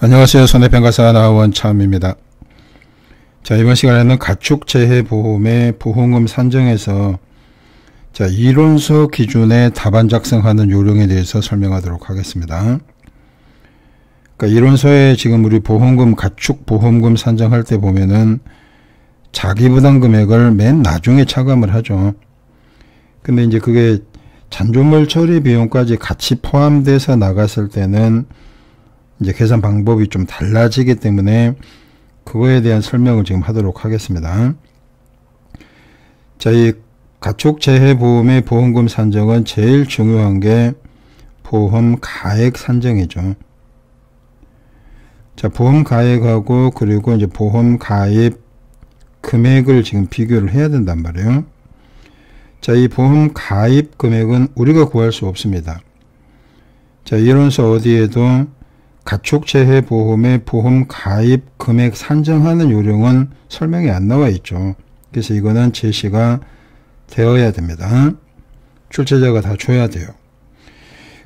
안녕하세요. 손해평가사 나원참입니다. 자, 이번 시간에는 가축재해보험의 보험금 산정에서 이론서 기준의 답안 작성하는 요령에 대해서 설명하도록 하겠습니다. 그러니까 이론서에 지금 우리 보험금, 가축보험금 산정할 때 보면은 자기부담 금액을 맨 나중에 차감을 하죠. 근데 이제 그게 잔존물 처리 비용까지 같이 포함돼서 나갔을 때는 이제 계산 방법이 좀 달라지기 때문에 그거에 대한 설명을 지금 하도록 하겠습니다. 자, 이 가축재해보험의 보험금 산정은 제일 중요한 게 보험 가액 산정이죠. 자, 보험 가액하고 그리고 이제 보험 가입 금액을 지금 비교를 해야 된단 말이에요. 자, 이 보험 가입 금액은 우리가 구할 수 없습니다. 자, 이론서 어디에도 가축재해보험의 보험 가입 금액 산정하는 요령은 설명이 안 나와 있죠. 그래서 이거는 제시가 되어야 됩니다. 출제자가 다 줘야 돼요.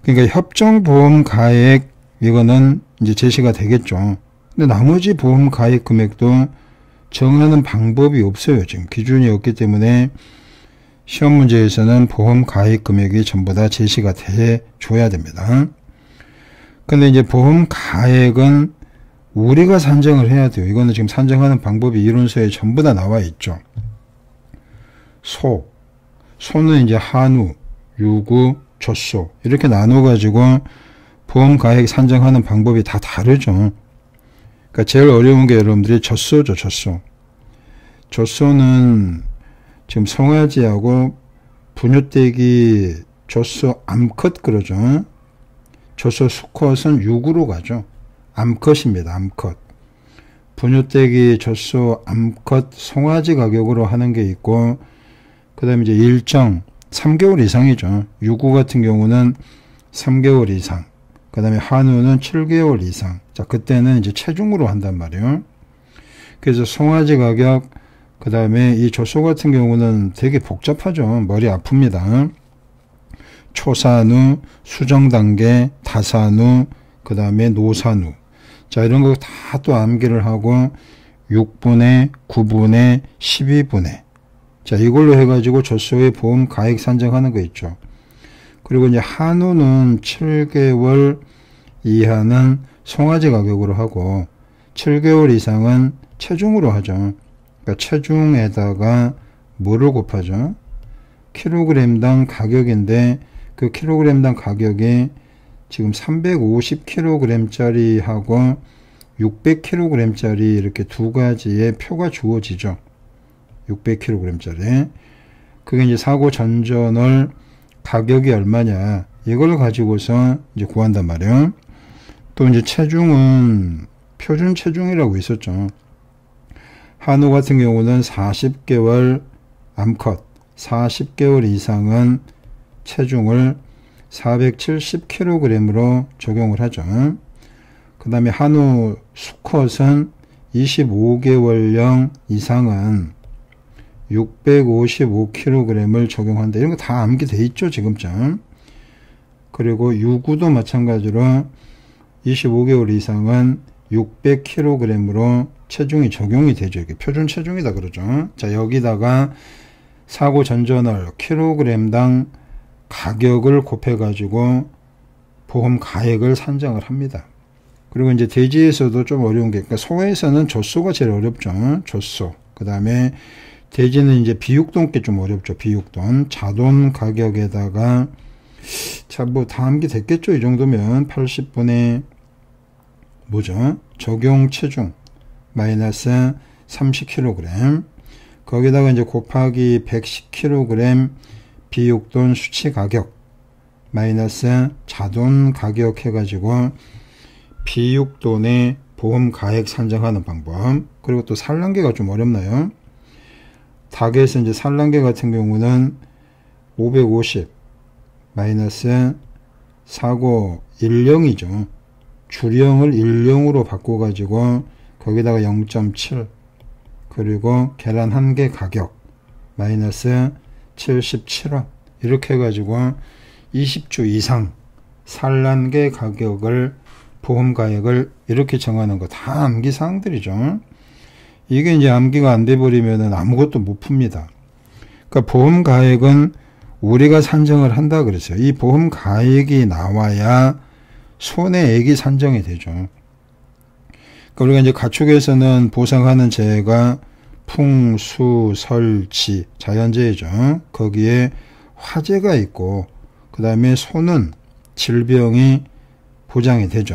그러니까 협정보험 가액 이거는 이제 제시가 되겠죠. 근데 나머지 보험 가입 금액도 정하는 방법이 없어요. 지금 기준이 없기 때문에 시험 문제에서는 보험 가입 금액이 전부 다 제시가 돼 줘야 됩니다. 근데 이제 보험 가액은 우리가 산정을 해야 돼요. 이거는 지금 산정하는 방법이 이론서에 전부 다 나와 있죠. 소는 이제 한우, 유구, 젖소 이렇게 나눠 가지고 보험 가액 산정하는 방법이 다 다르죠. 그러니까 제일 어려운 게 여러분들이 젖소죠. 젖소는 지금 송아지하고 분유떼기 젖소 암컷 그러죠. 젖소 수컷은 6으로 가죠. 암컷입니다. 암컷. 분유떼기 젖소 암컷 송아지 가격으로 하는 게 있고, 그 다음에 이제 일정 3개월 이상이죠. 유구 같은 경우는 3개월 이상. 그 다음에 한우는 7개월 이상. 자, 그때는 이제 체중으로 한단 말이에요. 그래서 송아지 가격, 그 다음에 이 젖소 같은 경우는 되게 복잡하죠. 머리 아픕니다. 초산후, 수정단계, 다산후, 그 다음에 노산후. 자, 이런 거 다 또 암기를 하고 6분의, 9분의, 12분의. 자, 이걸로 해가지고 젖소의 보험 가액 산정하는 거 있죠. 그리고 이제 한우는 7개월 이하는 송아지 가격으로 하고 7개월 이상은 체중으로 하죠. 그러니까 체중에다가 뭐를 곱하죠? 킬로그램당 가격인데 그 킬로그램당 가격이 지금 350kg짜리 하고 600kg짜리 이렇게 두 가지의 표가 주어지죠. 600kg짜리. 그게 이제 사고 전전월 가격이 얼마냐. 이걸 가지고서 이제 구한단 말이에요. 또 이제 체중은 표준 체중이라고 있었죠. 한우 같은 경우는 40개월 암컷, 40개월 이상은 체중을 470kg으로 적용을 하죠. 그 다음에 한우 수컷은 25개월령 이상은 655kg을 적용한다. 이런 거 다 암기돼 있죠, 지금쯤. 그리고 유구도 마찬가지로 25개월 이상은 600kg으로 체중이 적용이 되죠. 이게 표준 체중이다 그러죠. 자, 여기다가 사고 전전월 킬로그램당 가격을 곱해가지고 보험 가액을 산정을 합니다. 그리고 이제 돼지에서도 좀 어려운 게, 그러니까 소에서는 젖소가 제일 어렵죠. 젖소. 그 다음에 돼지는 이제 비육돈 게 좀 어렵죠. 비육돈. 자돈 가격에다가, 자, 뭐 다 암기 됐겠죠. 이 정도면 80분의 뭐죠? 적용 체중 마이너스 30kg. 거기다가 이제 곱하기 110kg 비육돈 수치 가격 마이너스 자돈 가격 해가지고 비육돈의 보험 가액 산정하는 방법. 그리고 또 산란계가 좀 어렵나요? 닭에서 이제 산란계 같은 경우는 550 마이너스 사고 1령이죠. 주령을 1령으로 바꿔가지고 거기다가 0.7 그리고 계란 한 개 가격 마이너스 77원 이렇게 해가지고 20주 이상 산란계 가격을 보험가액을 이렇게 정하는 거 다 암기사항들이죠. 이게 이제 암기가 안 돼 버리면은 아무것도 못 풉니다. 그러니까 보험가액은 우리가 산정을 한다 그랬어요. 이 보험가액이 나와야 손해액이 산정이 되죠. 그러니까 우리가 이제 가축에서는 보상하는 재해가 풍수, 설치, 자연재해죠. 거기에 화재가 있고 그 다음에 소는 질병이 보장이 되죠.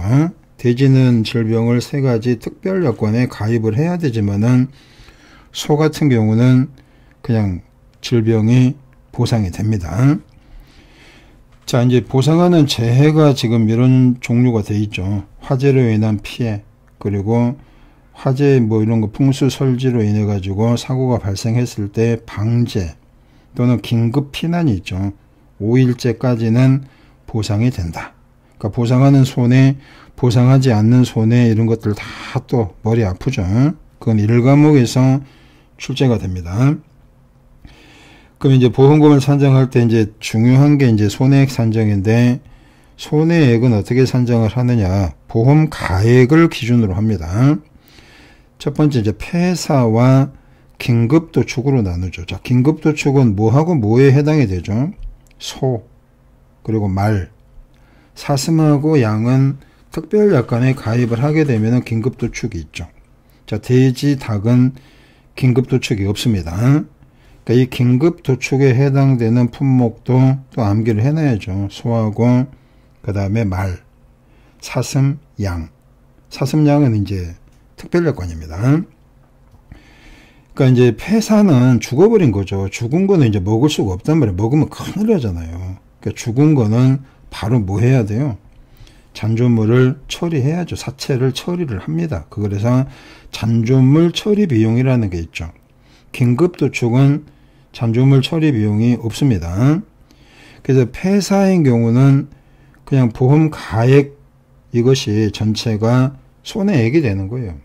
돼지는 질병을 3가지 특별 여건에 가입을 해야 되지만은 소 같은 경우는 그냥 질병이 보상이 됩니다. 자, 이제 보상하는 재해가 지금 이런 종류가 돼 있죠. 화재로 인한 피해, 그리고 화재 뭐 이런 거 풍수 설지로 인해 가지고 사고가 발생했을 때 방제 또는 긴급 피난이 있죠. 5일째까지는 보상이 된다. 그러니까 보상하는 손해, 보상하지 않는 손해 이런 것들 다 또 머리 아프죠. 그건 1과목에서 출제가 됩니다. 그럼 이제 보험금을 산정할 때 이제 중요한 게 이제 손해액 산정인데, 손해액은 어떻게 산정을 하느냐? 보험 가액을 기준으로 합니다. 첫 번째 이제 폐사와 긴급도축으로 나누죠. 자, 긴급도축은 뭐하고 뭐에 해당이 되죠? 소, 그리고 말, 사슴하고 양은 특별 약관에 가입을 하게 되면 긴급도축이 있죠. 자, 돼지, 닭은 긴급도축이 없습니다. 그러니까 이 긴급도축에 해당되는 품목도 또 암기를 해놔야죠. 소하고 그 다음에 말, 사슴, 양. 사슴, 양은 이제 특별 약관입니다. 그러니까 이제 폐사는 죽어버린 거죠. 죽은 거는 이제 먹을 수가 없단 말이에요. 먹으면 큰일 나잖아요. 그러니까 죽은 거는 바로 뭐 해야 돼요? 잔존물을 처리해야죠. 사체를 처리를 합니다. 그래서 잔존물 처리 비용이라는 게 있죠. 긴급도축은 잔존물 처리 비용이 없습니다. 그래서 폐사인 경우는 그냥 보험 가액 이것이 전체가 손해액이 되는 거예요.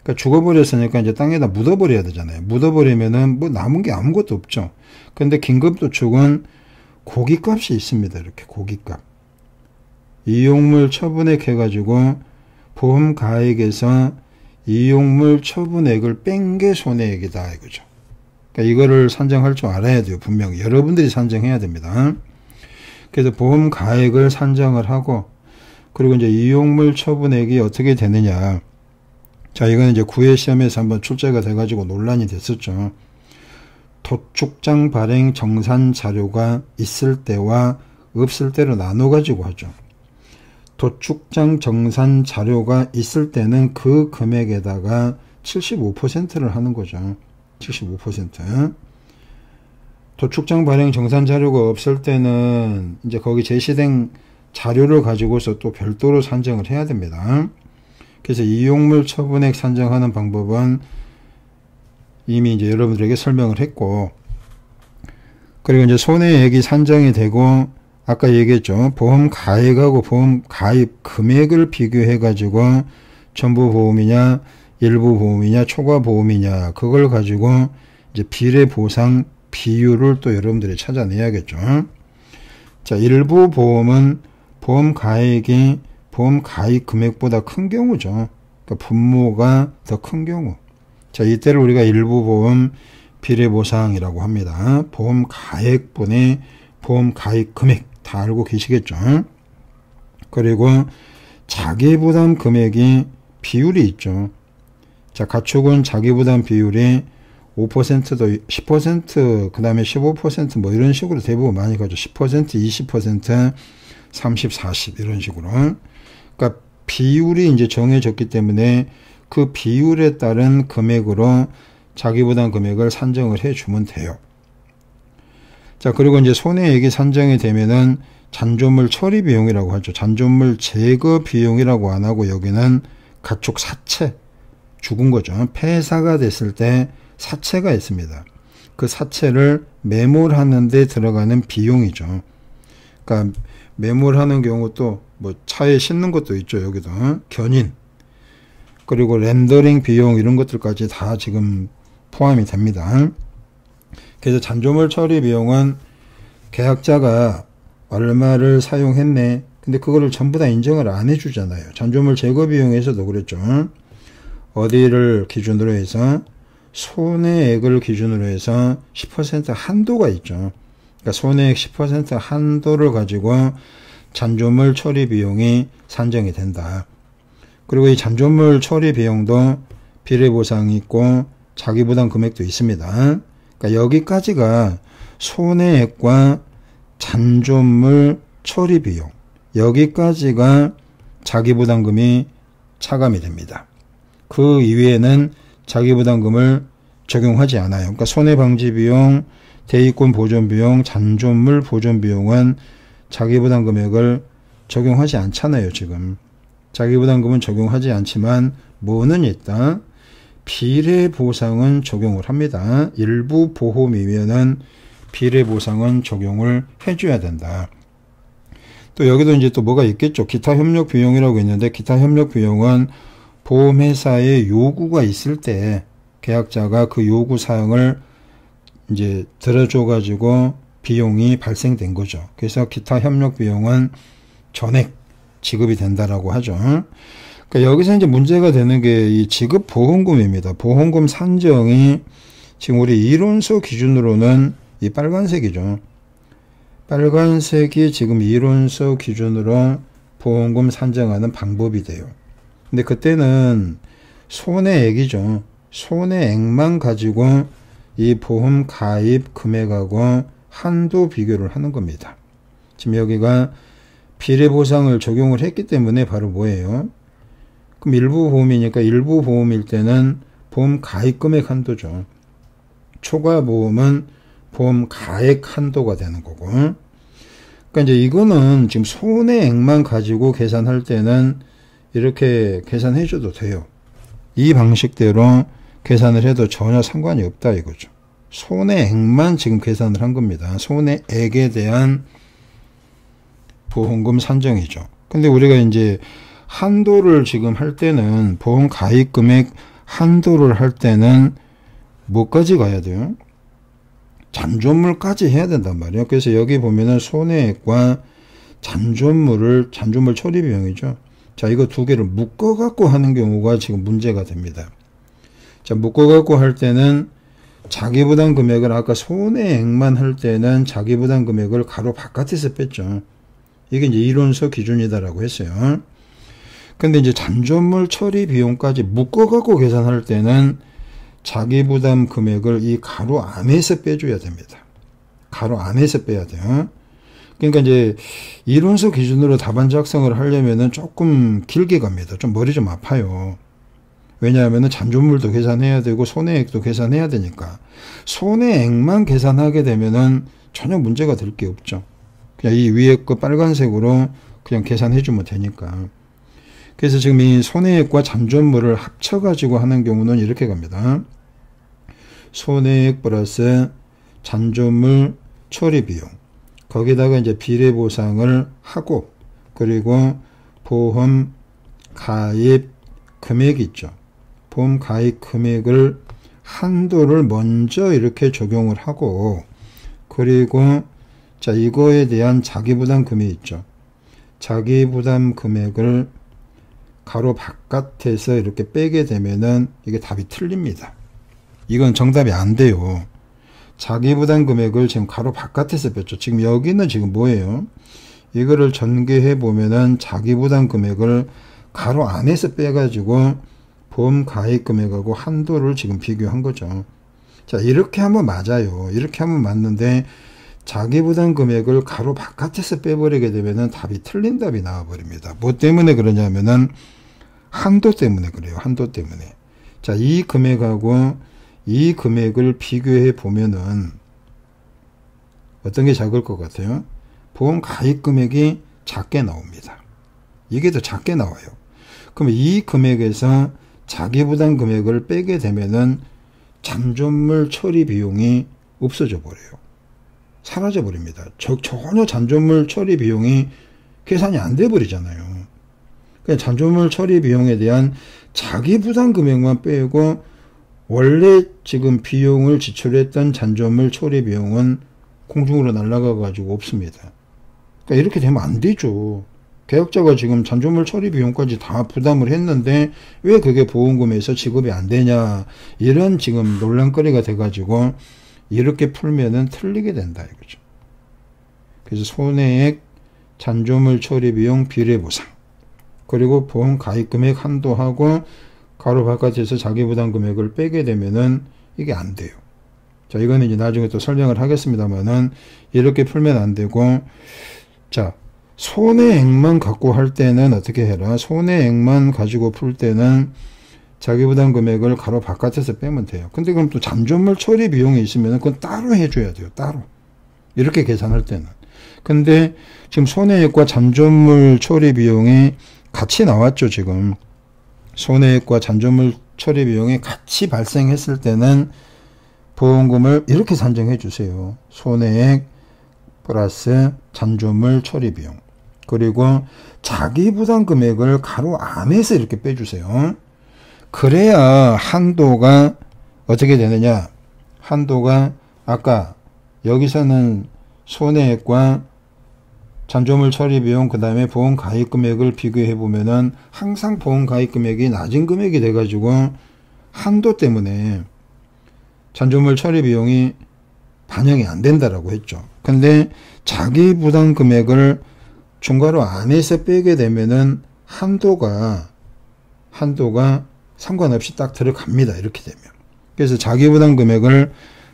그러니까 죽어버렸으니까 이제 땅에다 묻어버려야 되잖아요. 묻어버리면은 뭐 남은 게 아무것도 없죠. 근데 긴급도축은 고깃값이 있습니다. 이렇게 고깃값. 이용물 처분액 해가지고 보험 가액에서 이용물 처분액을 뺀 게 손해액이다 이거죠. 그러니까 이거를 산정할 줄 알아야 돼요. 분명히 여러분들이 산정해야 됩니다. 그래서 보험 가액을 산정을 하고, 그리고 이제 이용물 처분액이 어떻게 되느냐. 자, 이거는 이제 구회 시험에서 한번 출제가 돼가지고 논란이 됐었죠. 도축장 발행 정산 자료가 있을 때와 없을 때로 나눠가지고 하죠. 도축장 정산 자료가 있을 때는 그 금액에다가 75%를 하는 거죠. 75%. 도축장 발행 정산 자료가 없을 때는 이제 거기 제시된 자료를 가지고서 또 별도로 산정을 해야 됩니다. 그래서 이용물 처분액 산정하는 방법은 이미 이제 여러분들에게 설명을 했고, 그리고 이제 손해액이 산정이 되고, 아까 얘기했죠. 보험 가액하고 보험 가입 금액을 비교해 가지고 전부 보험이냐, 일부 보험이냐, 초과 보험이냐, 그걸 가지고 이제 비례 보상 비율을 또 여러분들이 찾아내야겠죠. 자, 일부 보험은 보험 가액이 보험 가입 금액보다 큰 경우죠. 그러니까 분모가 더 큰 경우. 자, 이때를 우리가 일부 보험 비례 보상이라고 합니다. 보험 가액분의 보험 가입 금액 다 알고 계시겠죠. 그리고 자기부담 금액이 비율이 있죠. 자, 가축은 자기부담 비율이 5%도 10%, 그 다음에 15% 뭐 이런 식으로 대부분 많이 가죠. 10%, 20%, 30, 40 이런 식으로. 그러니까 비율이 이제 정해졌기 때문에 그 비율에 따른 금액으로 자기부담 금액을 산정을 해주면 돼요. 자, 그리고 이제 손해액이 산정이 되면은 잔존물 처리 비용이라고 하죠. 잔존물 제거 비용이라고 안 하고 여기는 가축 사체, 죽은 거죠. 폐사가 됐을 때 사체가 있습니다. 그 사체를 매몰하는 데 들어가는 비용이죠. 그러니까 매몰하는 경우도 뭐 차에 싣는 것도 있죠. 여기도 견인, 그리고 렌더링 비용 이런 것들까지 다 지금 포함이 됩니다. 그래서 잔존물 처리 비용은 계약자가 얼마를 사용했네, 근데 그거를 전부 다 인정을 안 해주잖아요. 잔존물 제거 비용에서도 그랬죠. 어디를 기준으로 해서 손해액을 기준으로 해서 10% 한도가 있죠. 그러니까 손해액 10% 한도를 가지고 잔존물 처리 비용이 산정이 된다. 그리고 이 잔존물 처리 비용도 비례보상이 있고 자기부담 금액도 있습니다. 그러니까 여기까지가 손해액과 잔존물 처리 비용, 여기까지가 자기부담금이 차감이 됩니다. 그 이외에는 자기부담금을 적용하지 않아요. 그러니까 손해방지비용, 대위권 보존비용, 잔존물 보존비용은 자기부담 금액을 적용하지 않잖아요. 지금 자기부담금은 적용하지 않지만 뭐는 있다? 비례보상은 적용을 합니다. 일부 보험이면은 비례보상은 적용을 해줘야 된다. 또 여기도 이제 또 뭐가 있겠죠. 기타 협력 비용이라고 있는데, 기타 협력 비용은 보험회사의 요구가 있을 때 계약자가 그 요구 사항을 이제 들어줘가지고 비용이 발생된 거죠. 그래서 기타 협력 비용은 전액 지급이 된다라고 하죠. 그러니까 여기서 이제 문제가 되는 게 이 지급 보험금입니다. 보험금 산정이 지금 우리 이론서 기준으로는 이 빨간색이죠. 빨간색이 지금 이론서 기준으로 보험금 산정하는 방법이 돼요. 근데 그때는 손해액이죠. 손해액만 가지고 이 보험 가입 금액하고 한도 비교를 하는 겁니다. 지금 여기가 비례보상을 적용을 했기 때문에 바로 뭐예요? 그럼 일부 보험이니까 일부 보험일 때는 보험 가입 금액 한도죠. 초과 보험은 보험 가액 한도가 되는 거고. 그러니까 이제 이거는 지금 손해액만 가지고 계산할 때는 이렇게 계산해 줘도 돼요. 이 방식대로 계산을 해도 전혀 상관이 없다 이거죠. 손해액만 지금 계산을 한 겁니다. 손해액에 대한 보험금 산정이죠. 근데 우리가 이제 한도를 지금 할 때는 보험 가입 금액 한도를 할 때는 뭐까지 가야 돼요? 잔존물까지 해야 된단 말이에요. 그래서 여기 보면은 손해액과 잔존물 처리 비용이죠. 자, 이거 두 개를 묶어 갖고 하는 경우가 지금 문제가 됩니다. 자, 묶어 갖고 할 때는 자기부담 금액을 아까 손해액만 할 때는 자기부담 금액을 가로 바깥에서 뺐죠. 이게 이제 이론서 기준이다라고 했어요. 근데 이제 잔존물 처리 비용까지 묶어 갖고 계산할 때는 자기부담 금액을 이 가로 안에서 빼줘야 됩니다. 가로 안에서 빼야 돼요. 그러니까 이제 이론서 기준으로 답안 작성을 하려면은 조금 길게 갑니다. 좀 머리 좀 아파요. 왜냐하면은 잔존물도 계산해야 되고 손해액도 계산해야 되니까. 손해액만 계산하게 되면은 전혀 문제가 될 게 없죠. 그냥 이 위에 거 빨간색으로 그냥 계산해 주면 되니까. 그래서 지금 이 손해액과 잔존물을 합쳐가지고 하는 경우는 이렇게 갑니다. 손해액 플러스 잔존물 처리 비용. 거기다가 이제 비례보상을 하고, 그리고 보험 가입 금액이 있죠. 보험 가입 금액을 한도를 먼저 이렇게 적용을 하고, 그리고 자, 이거에 대한 자기부담 금액이 있죠. 자기부담 금액을 가로 바깥에서 이렇게 빼게 되면은 이게 답이 틀립니다. 이건 정답이 안 돼요. 자기부담 금액을 지금 가로 바깥에서 뺐죠. 지금 여기는 지금 뭐예요? 이거를 전개해 보면은 자기부담 금액을 가로 안에서 빼가지고 보험 가입 금액하고 한도를 지금 비교한 거죠. 자, 이렇게 하면 맞아요. 이렇게 하면 맞는데 자기부담 금액을 가로 바깥에서 빼버리게 되면은 답이 틀린 답이 나와버립니다. 뭐 때문에 그러냐면은 한도 때문에 그래요. 한도 때문에. 자, 이 금액하고 이 금액을 비교해 보면은 어떤 게 작을 것 같아요? 보험 가입 금액이 작게 나옵니다. 이게 더 작게 나와요. 그럼 이 금액에서 자기부담 금액을 빼게 되면은 잔존물 처리 비용이 없어져 버려요. 사라져 버립니다. 전혀 잔존물 처리 비용이 계산이 안 돼 버리잖아요. 그냥 잔존물 처리 비용에 대한 자기부담 금액만 빼고 원래 지금 비용을 지출했던 잔존물 처리 비용은 공중으로 날아가 가지고 없습니다. 그러니까 이렇게 되면 안 되죠. 계약자가 지금 잔존물 처리 비용까지 다 부담을 했는데 왜 그게 보험금에서 지급이 안 되냐, 이런 지금 논란거리가 돼가지고 이렇게 풀면은 틀리게 된다 이거죠. 그래서 손해액, 잔존물 처리 비용, 비례보상, 그리고 보험 가입 금액 한도하고 가로 바깥에서 자기 부담 금액을 빼게 되면은 이게 안 돼요. 자, 이거는 이제 나중에 또 설명을 하겠습니다만은 이렇게 풀면 안 되고, 자, 손해액만 갖고 할 때는 어떻게 해라. 손해액만 가지고 풀 때는 자기 부담 금액을 가로 바깥에서 빼면 돼요. 근데 그럼 또 잔존물 처리 비용이 있으면 그건 따로 해줘야 돼요. 따로. 이렇게 계산할 때는. 근데 지금 손해액과 잔존물 처리 비용이 같이 나왔죠, 지금. 손해액과 잔존물 처리 비용이 같이 발생했을 때는 보험금을 이렇게 산정해 주세요. 손해액 플러스 잔존물 처리 비용. 그리고 자기 부담 금액을 가로 안에서 이렇게 빼주세요. 그래야 한도가 어떻게 되느냐. 한도가 아까 여기서는 손해액과 잔존물 처리 비용, 그 다음에 보험 가입 금액을 비교해 보면은 항상 보험 가입 금액이 낮은 금액이 돼가지고 한도 때문에 잔존물 처리 비용이 반영이 안 된다라고 했죠. 근데 자기 부담 금액을 중괄호 안에서 빼게 되면은 한도가 상관없이 딱 들어갑니다. 이렇게 되면. 그래서 자기 부담 금액을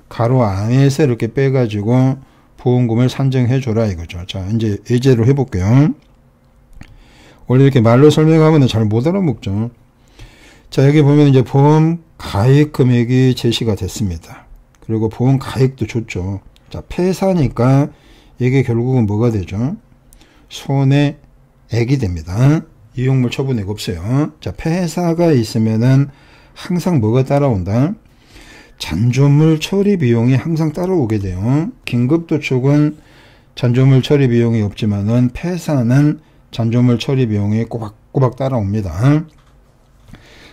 가로 안에서 이렇게 빼가지고 보험금을 산정해 줘라 이거죠. 자, 이제 예제로 해볼게요. 원래 이렇게 말로 설명하면 잘 못 알아먹죠. 자, 여기 보면 이제 보험 가입 금액이 제시가 됐습니다. 그리고 보험 가입도 줬죠. 자, 폐사니까 이게 결국은 뭐가 되죠? 손해액이 됩니다. 이용물 처분액 없어요. 자, 폐사가 있으면은 항상 뭐가 따라온다? 잔존물 처리 비용이 항상 따라오게 돼요. 긴급도축은 잔존물 처리 비용이 없지만은 폐사는 잔존물 처리 비용이 꼬박꼬박 따라옵니다.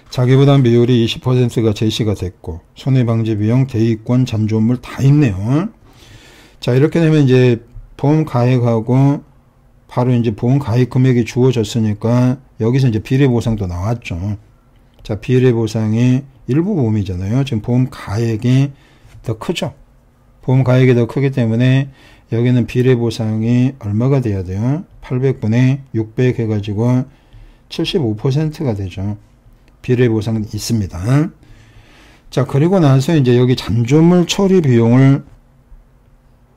자기부담 비율이 20%가 제시가 됐고, 손해방지 비용, 대위권, 잔존물 다 있네요. 자, 이렇게 되면 이제 보험 가입하고 바로 이제 보험 가입 금액이 주어졌으니까 여기서 이제 비례보상도 나왔죠. 자, 비례보상이 일부 보험이잖아요. 지금 보험 가액이 더 크죠. 보험 가액이 더 크기 때문에 여기는 비례보상이 얼마가 돼야 돼요? 800분의 600 해가지고 75%가 되죠. 비례보상이 있습니다. 자, 그리고 나서 이제 여기 잔존물 처리 비용을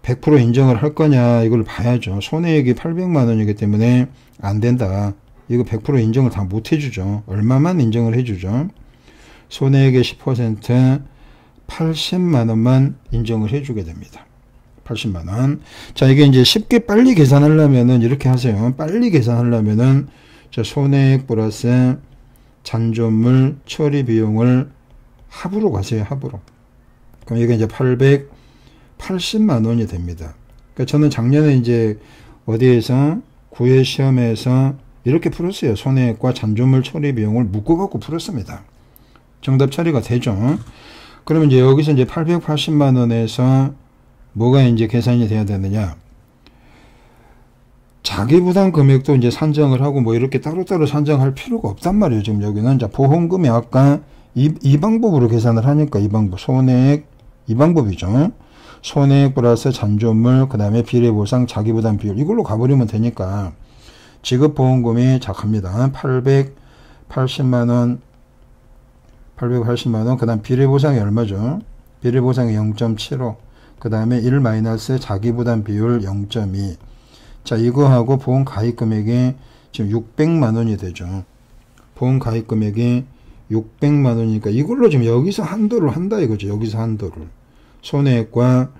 100% 인정을 할 거냐 이걸 봐야죠. 손해액이 800만 원이기 때문에 안 된다. 이거 100% 인정을 다 못 해주죠. 얼마만 인정을 해주죠. 손해액의 10% 80만 원만 인정을 해주게 됩니다. 80만 원. 자, 이게 이제 쉽게 빨리 계산하려면은 이렇게 하세요. 빨리 계산하려면은 자, 손해액 플러스 잔존물 처리 비용을 합으로 가세요. 합으로. 그럼 이게 이제 880만 원이 됩니다. 그러니까 저는 작년에 이제 어디에서 구회 시험에서 이렇게 풀었어요. 손해액과 잔존물 처리 비용을 묶어갖고 풀었습니다. 정답 처리가 되죠. 그러면 이제 여기서 이제 880만 원에서 뭐가 이제 계산이 돼야 되느냐. 자기 부담 금액도 이제 산정을 하고 뭐 이렇게 따로따로 산정할 필요가 없단 말이에요. 지금 여기는. 자, 보험금이 아까 이 방법으로 계산을 하니까 이 방법. 손해액 이 방법이죠. 손해액 플러스 잔존물, 그 다음에 비례보상, 자기 부담 비율. 이걸로 가버리면 되니까. 지급보험금이 자, 갑니다. 880만원, 그 다음 비례보상이 얼마죠? 비례보상이 0.75, 그 다음에 1- 자기부담 비율 0.2. 자, 이거하고 보험 가입 금액이 지금 600만 원이 되죠. 보험 가입 금액이 600만 원이니까 이걸로 지금 여기서 한도를 한다 이거죠. 여기서 한도를. 손해액과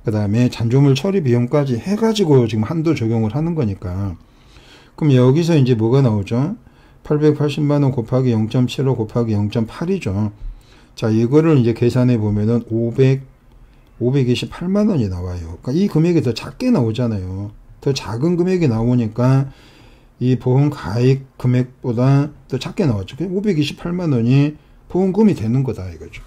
그 다음에 잔존물 처리 비용까지 해가지고 지금 한도 적용을 하는 거니까. 그럼 여기서 이제 뭐가 나오죠? 880만원 곱하기 0.75 곱하기 0.8이죠. 자, 이거를 이제 계산해 보면은 528만원이 나와요. 그러니까 이 금액이 더 작게 나오잖아요. 더 작은 금액이 나오니까 이 보험 가입 금액보다 더 작게 나왔죠. 528만원이 보험금이 되는 거다 이거죠.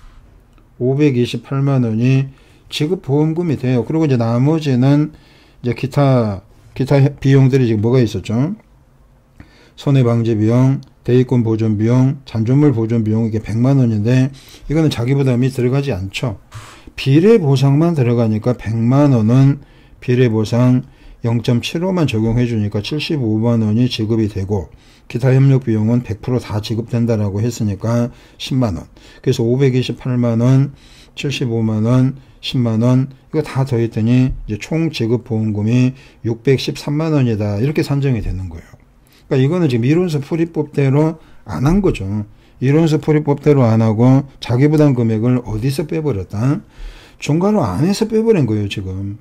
528만원이 지급 보험금이 돼요. 그리고 이제 나머지는 이제 기타 비용들이 지금 뭐가 있었죠? 손해방지 비용, 대리권 보존 비용, 잔존물 보존 비용 이게 100만 원인데 이거는 자기 부담이 들어가지 않죠. 비례 보상만 들어가니까 100만 원은 비례 보상 0.75만 적용해 주니까 75만 원이 지급이 되고 기타 협력 비용은 100% 다 지급된다라고 했으니까 10만 원. 그래서 528만 원, 75만 원, 10만 원 이거 다 더했더니 이제 총 지급 보험금이 613만 원이다. 이렇게 산정이 되는 거예요. 그러니까 이거는 지금 이론서 풀이법대로 안 한 거죠. 이론서 풀이법대로 안 하고 자기부담 금액을 어디서 빼버렸다? 중괄호 안에서 빼버린 거예요, 지금.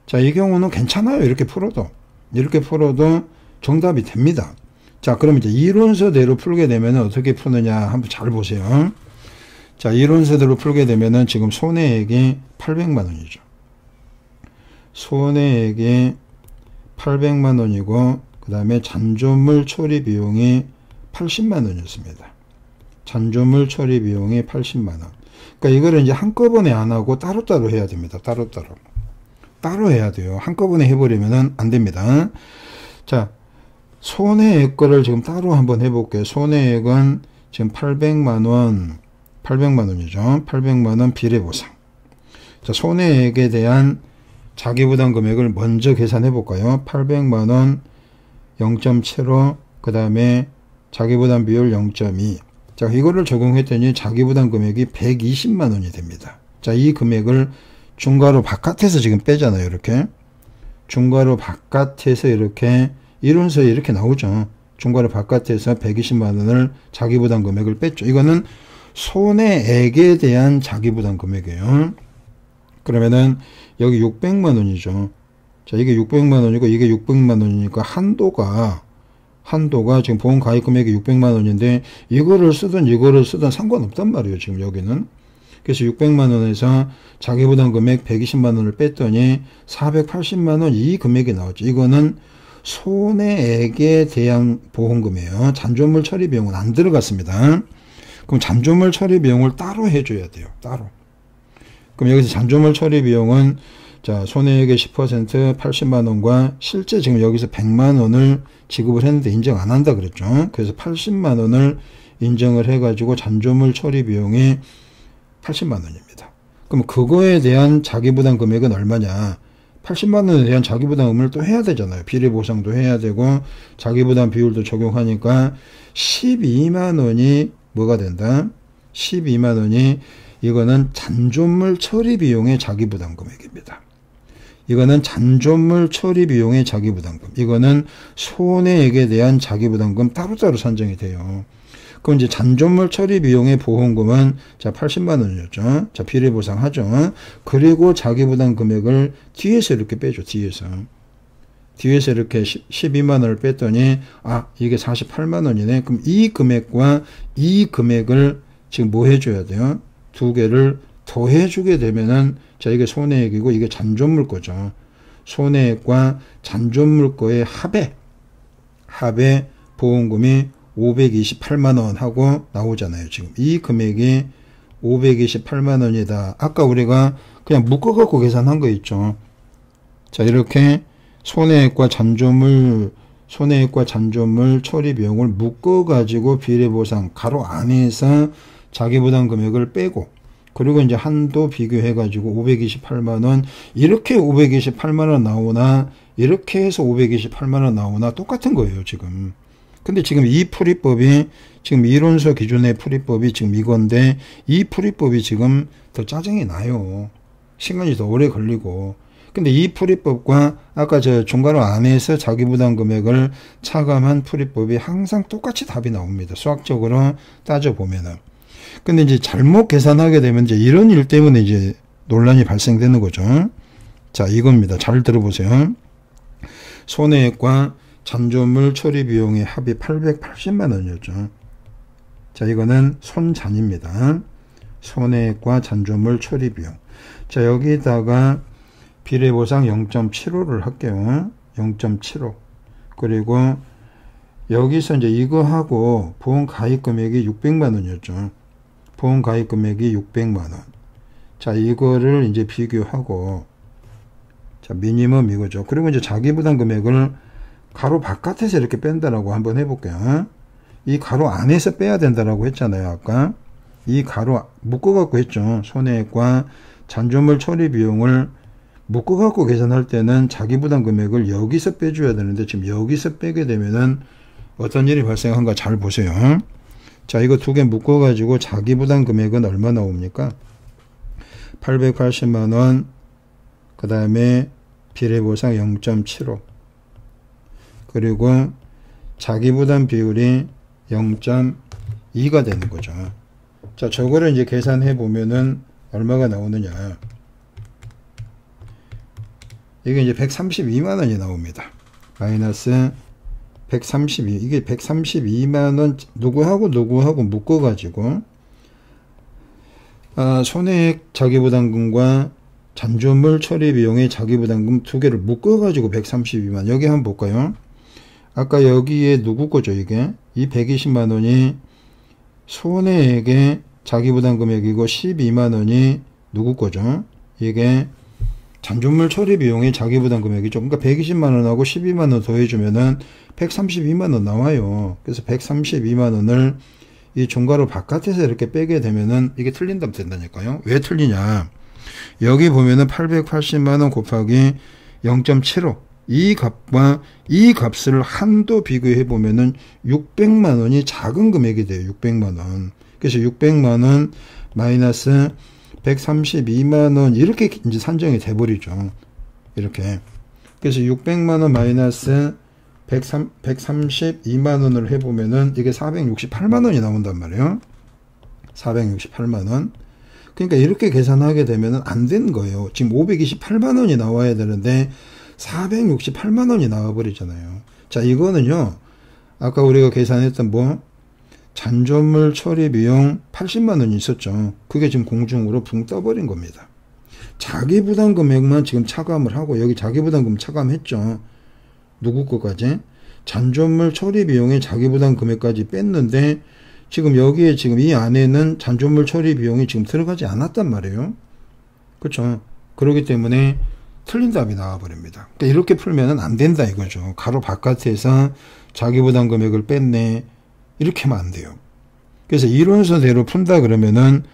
자, 이 경우는 괜찮아요. 이렇게 풀어도 정답이 됩니다. 자, 그럼 이제 이론서대로 풀게 되면 어떻게 푸느냐 한번 잘 보세요. 자, 이론서대로 풀게 되면은 지금 손해액이 800만 원이죠. 손해액이 800만 원이고 그 다음에 잔존물 처리 비용이 80만 원이었습니다. 잔존물 처리 비용이 80만 원. 그러니까 이거를 이제 한꺼번에 안 하고 따로따로 해야 됩니다. 따로 해야 돼요. 한꺼번에 해버리면은 안 됩니다. 자, 손해액 거를 지금 따로 한번 해볼게요. 손해액은 지금 800만 원이죠. 800만 원 비례보상. 자, 손해액에 대한 자기부담 금액을 먼저 계산해 볼까요? 800만 원 0.75, 그 다음에 자기부담 비율 0.2. 자, 이거를 적용했더니 자기부담 금액이 120만 원이 됩니다. 자, 이 금액을 중괄호 바깥에서 지금 빼잖아요. 이렇게. 중괄호 바깥에서 이렇게, 이론서에 이렇게 나오죠. 중괄호 바깥에서 120만 원을 자기부담 금액을 뺐죠. 이거는 손해액에 대한 자기부담 금액이에요. 그러면은 여기 600만 원이죠. 자, 이게 600만 원이고 이게 600만 원이니까 한도가 지금 보험 가입 금액이 600만 원인데 이거를 쓰든 이거를 쓰든 상관없단 말이에요. 지금 여기는. 그래서 600만 원에서 자기부담 금액 120만 원을 뺐더니 480만 원 이 금액이 나왔죠. 이거는 손해액에 대한 보험금이에요. 잔존물 처리 비용은 안 들어갔습니다. 그럼 잔존물 처리 비용을 따로 해줘야 돼요. 따로. 그럼 여기서 잔존물 처리 비용은 자, 손해액의 10% 80만 원과 실제 지금 여기서 100만 원을 지급을 했는데 인정 안 한다 그랬죠. 그래서 80만 원을 인정을 해가지고 잔존물 처리 비용이 80만 원입니다. 그럼 그거에 대한 자기부담 금액은 얼마냐? 80만 원에 대한 자기부담금을 또 해야 되잖아요. 비례보상도 해야 되고 자기부담 비율도 적용하니까 12만 원이 뭐가 된다? 12만 원이 이거는 잔존물 처리 비용의 자기부담 금액입니다. 이거는 잔존물 처리 비용의 자기부담금. 이거는 손해액에 대한 자기부담금 따로따로 산정이 돼요. 그럼 이제 잔존물 처리 비용의 보험금은 자 80만 원이었죠. 자, 비례보상 하죠. 그리고 자기부담 금액을 뒤에서 이렇게 빼죠. 뒤에서 이렇게 12만 원을 뺐더니 아, 이게 48만 원이네. 그럼 이 금액과 이 금액을 지금 뭐 해줘야 돼요? 두 개를 더해주게 되면은 자, 이게 손해액이고 이게 잔존물 거죠. 손해액과 잔존물 거의 합의 보험금이 528만 원 하고 나오잖아요. 지금 이 금액이 528만 원이다. 아까 우리가 그냥 묶어갖고 계산한 거 있죠. 자, 이렇게 손해액과 잔존물 처리 비용을 묶어가지고 비례보상 가로 안에서 자기부담 금액을 빼고 그리고 이제 한도 비교해가지고 528만원, 이렇게 528만원 나오나, 이렇게 해서 528만원 나오나 똑같은 거예요, 지금. 근데 지금 이 풀이법이, 지금 이론서 기준의 풀이법이 지금 이건데, 이 풀이법이 지금 더 짜증이 나요. 시간이 더 오래 걸리고. 근데 이 풀이법과 아까 저 중괄호 안에서 자기부담 금액을 차감한 풀이법이 항상 똑같이 답이 나옵니다. 수학적으로 따져보면은. 근데 이제 잘못 계산하게 되면 이제 이런 일 때문에 이제 논란이 발생되는 거죠. 자, 이겁니다. 잘 들어보세요. 손해액과 잔존물 처리 비용의 합이 880만 원이었죠. 자, 이거는 손잔입니다. 손해액과 잔존물 처리 비용. 자, 여기다가 비례보상 0.75를 할게요. 0.75. 그리고 여기서 이제 이거 하고 보험 가입 금액이 600만 원이었죠. 보험 가입 금액이 600만 원. 자, 이거를 이제 비교하고, 자, 미니멈 이거죠. 그리고 이제 자기부담 금액을 가로 바깥에서 이렇게 뺀다라고 한번 해볼게요. 이 가로 안에서 빼야 된다라고 했잖아요. 아까 이 가로 묶어갖고 했죠. 손해액과 잔존물 처리 비용을 묶어갖고 계산할 때는 자기 부담 금액을 여기서 빼줘야 되는데 지금 여기서 빼게 되면은 어떤 일이 발생한가 잘 보세요. 자, 이거 두 개 묶어가지고 자기 부담 금액은 얼마 나옵니까? 880만원, 그 다음에 비례보상 0.75, 그리고 자기 부담 비율이 0.2가 되는 거죠. 자, 저거를 이제 계산해 보면은 얼마가 나오느냐. 이게 이제 132만원이 나옵니다. 마이너스 132, 이게 132만원 누구하고 묶어가지고, 손해액 자기부담금과 잔존물 처리 비용의 자기부담금 두 개를 묶어가지고 132만. 여기 한번 볼까요? 아까 여기에 누구 거죠, 이게? 이 120만원이 손해액의 자기부담 금액이고 12만원이 누구 거죠? 이게 잔존물 처리 비용의 자기부담 금액이죠. 그러니까 120만원하고 12만원 더해주면은 132만원 나와요. 그래서 132만원을 이 중괄호 바깥에서 이렇게 빼게 되면은 이게 틀린다면 된다니까요. 왜 틀리냐? 여기 보면은 880만원 곱하기 0.75, 이 값과 이 값을 한도 비교해 보면은 600만원이 작은 금액이 돼요. 600만원. 그래서 600만원 마이너스 132만원 이렇게 이제 산정이 돼버리죠. 이렇게. 그래서 600만원 마이너스 132만원을 해보면은 이게 468만원이 나온단 말이에요. 468만원. 그러니까 이렇게 계산하게 되면은 안 된 거예요. 지금 528만원이 나와야 되는데 468만원이 나와버리잖아요. 자, 이거는요, 아까 우리가 계산했던 잔존물 처리 비용 80만원이 있었죠. 그게 지금 공중으로 붕 떠버린 겁니다. 자기부담 금액만 지금 차감을 하고, 여기 자기부담금 차감했죠. 누구 거까지? 잔존물 처리 비용의 자기부담 금액까지 뺐는데, 지금 여기에 지금 이 안에는 잔존물 처리 비용이 지금 들어가지 않았단 말이에요. 그렇죠? 그렇기 때문에 틀린 답이 나와버립니다. 그러니까 이렇게 풀면은 안 된다 이거죠. 가로 바깥에서 자기부담 금액을 뺐네. 이렇게 하면 안 돼요. 그래서 이론서대로 푼다 그러면은,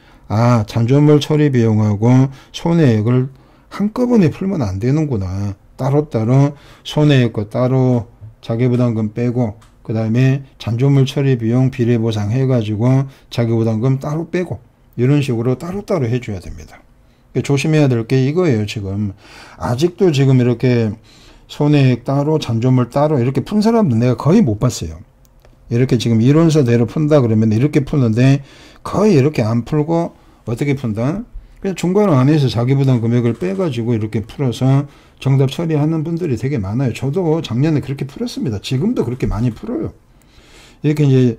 잔존물 처리 비용하고 손해액을 한꺼번에 풀면 안 되는구나. 따로따로 손해액과 따로 자기부담금 빼고, 그 다음에 잔존물 처리 비용 비례보상 해가지고 자기부담금 따로 빼고, 이런 식으로 따로따로 해줘야 됩니다. 조심해야 될 게 이거예요. 지금 아직도 지금 이렇게 손해액 따로 잔존물 따로 이렇게 푼 사람은 내가 거의 못 봤어요. 이렇게 지금 이론서대로 푼다 그러면 이렇게 푸는데 거의 이렇게 안 풀고 어떻게 푼다? 그냥 중괄호 안에서 자기부담 금액을 빼가지고 이렇게 풀어서 정답 처리하는 분들이 되게 많아요. 저도 작년에 그렇게 풀었습니다. 지금도 그렇게 많이 풀어요. 이렇게 이제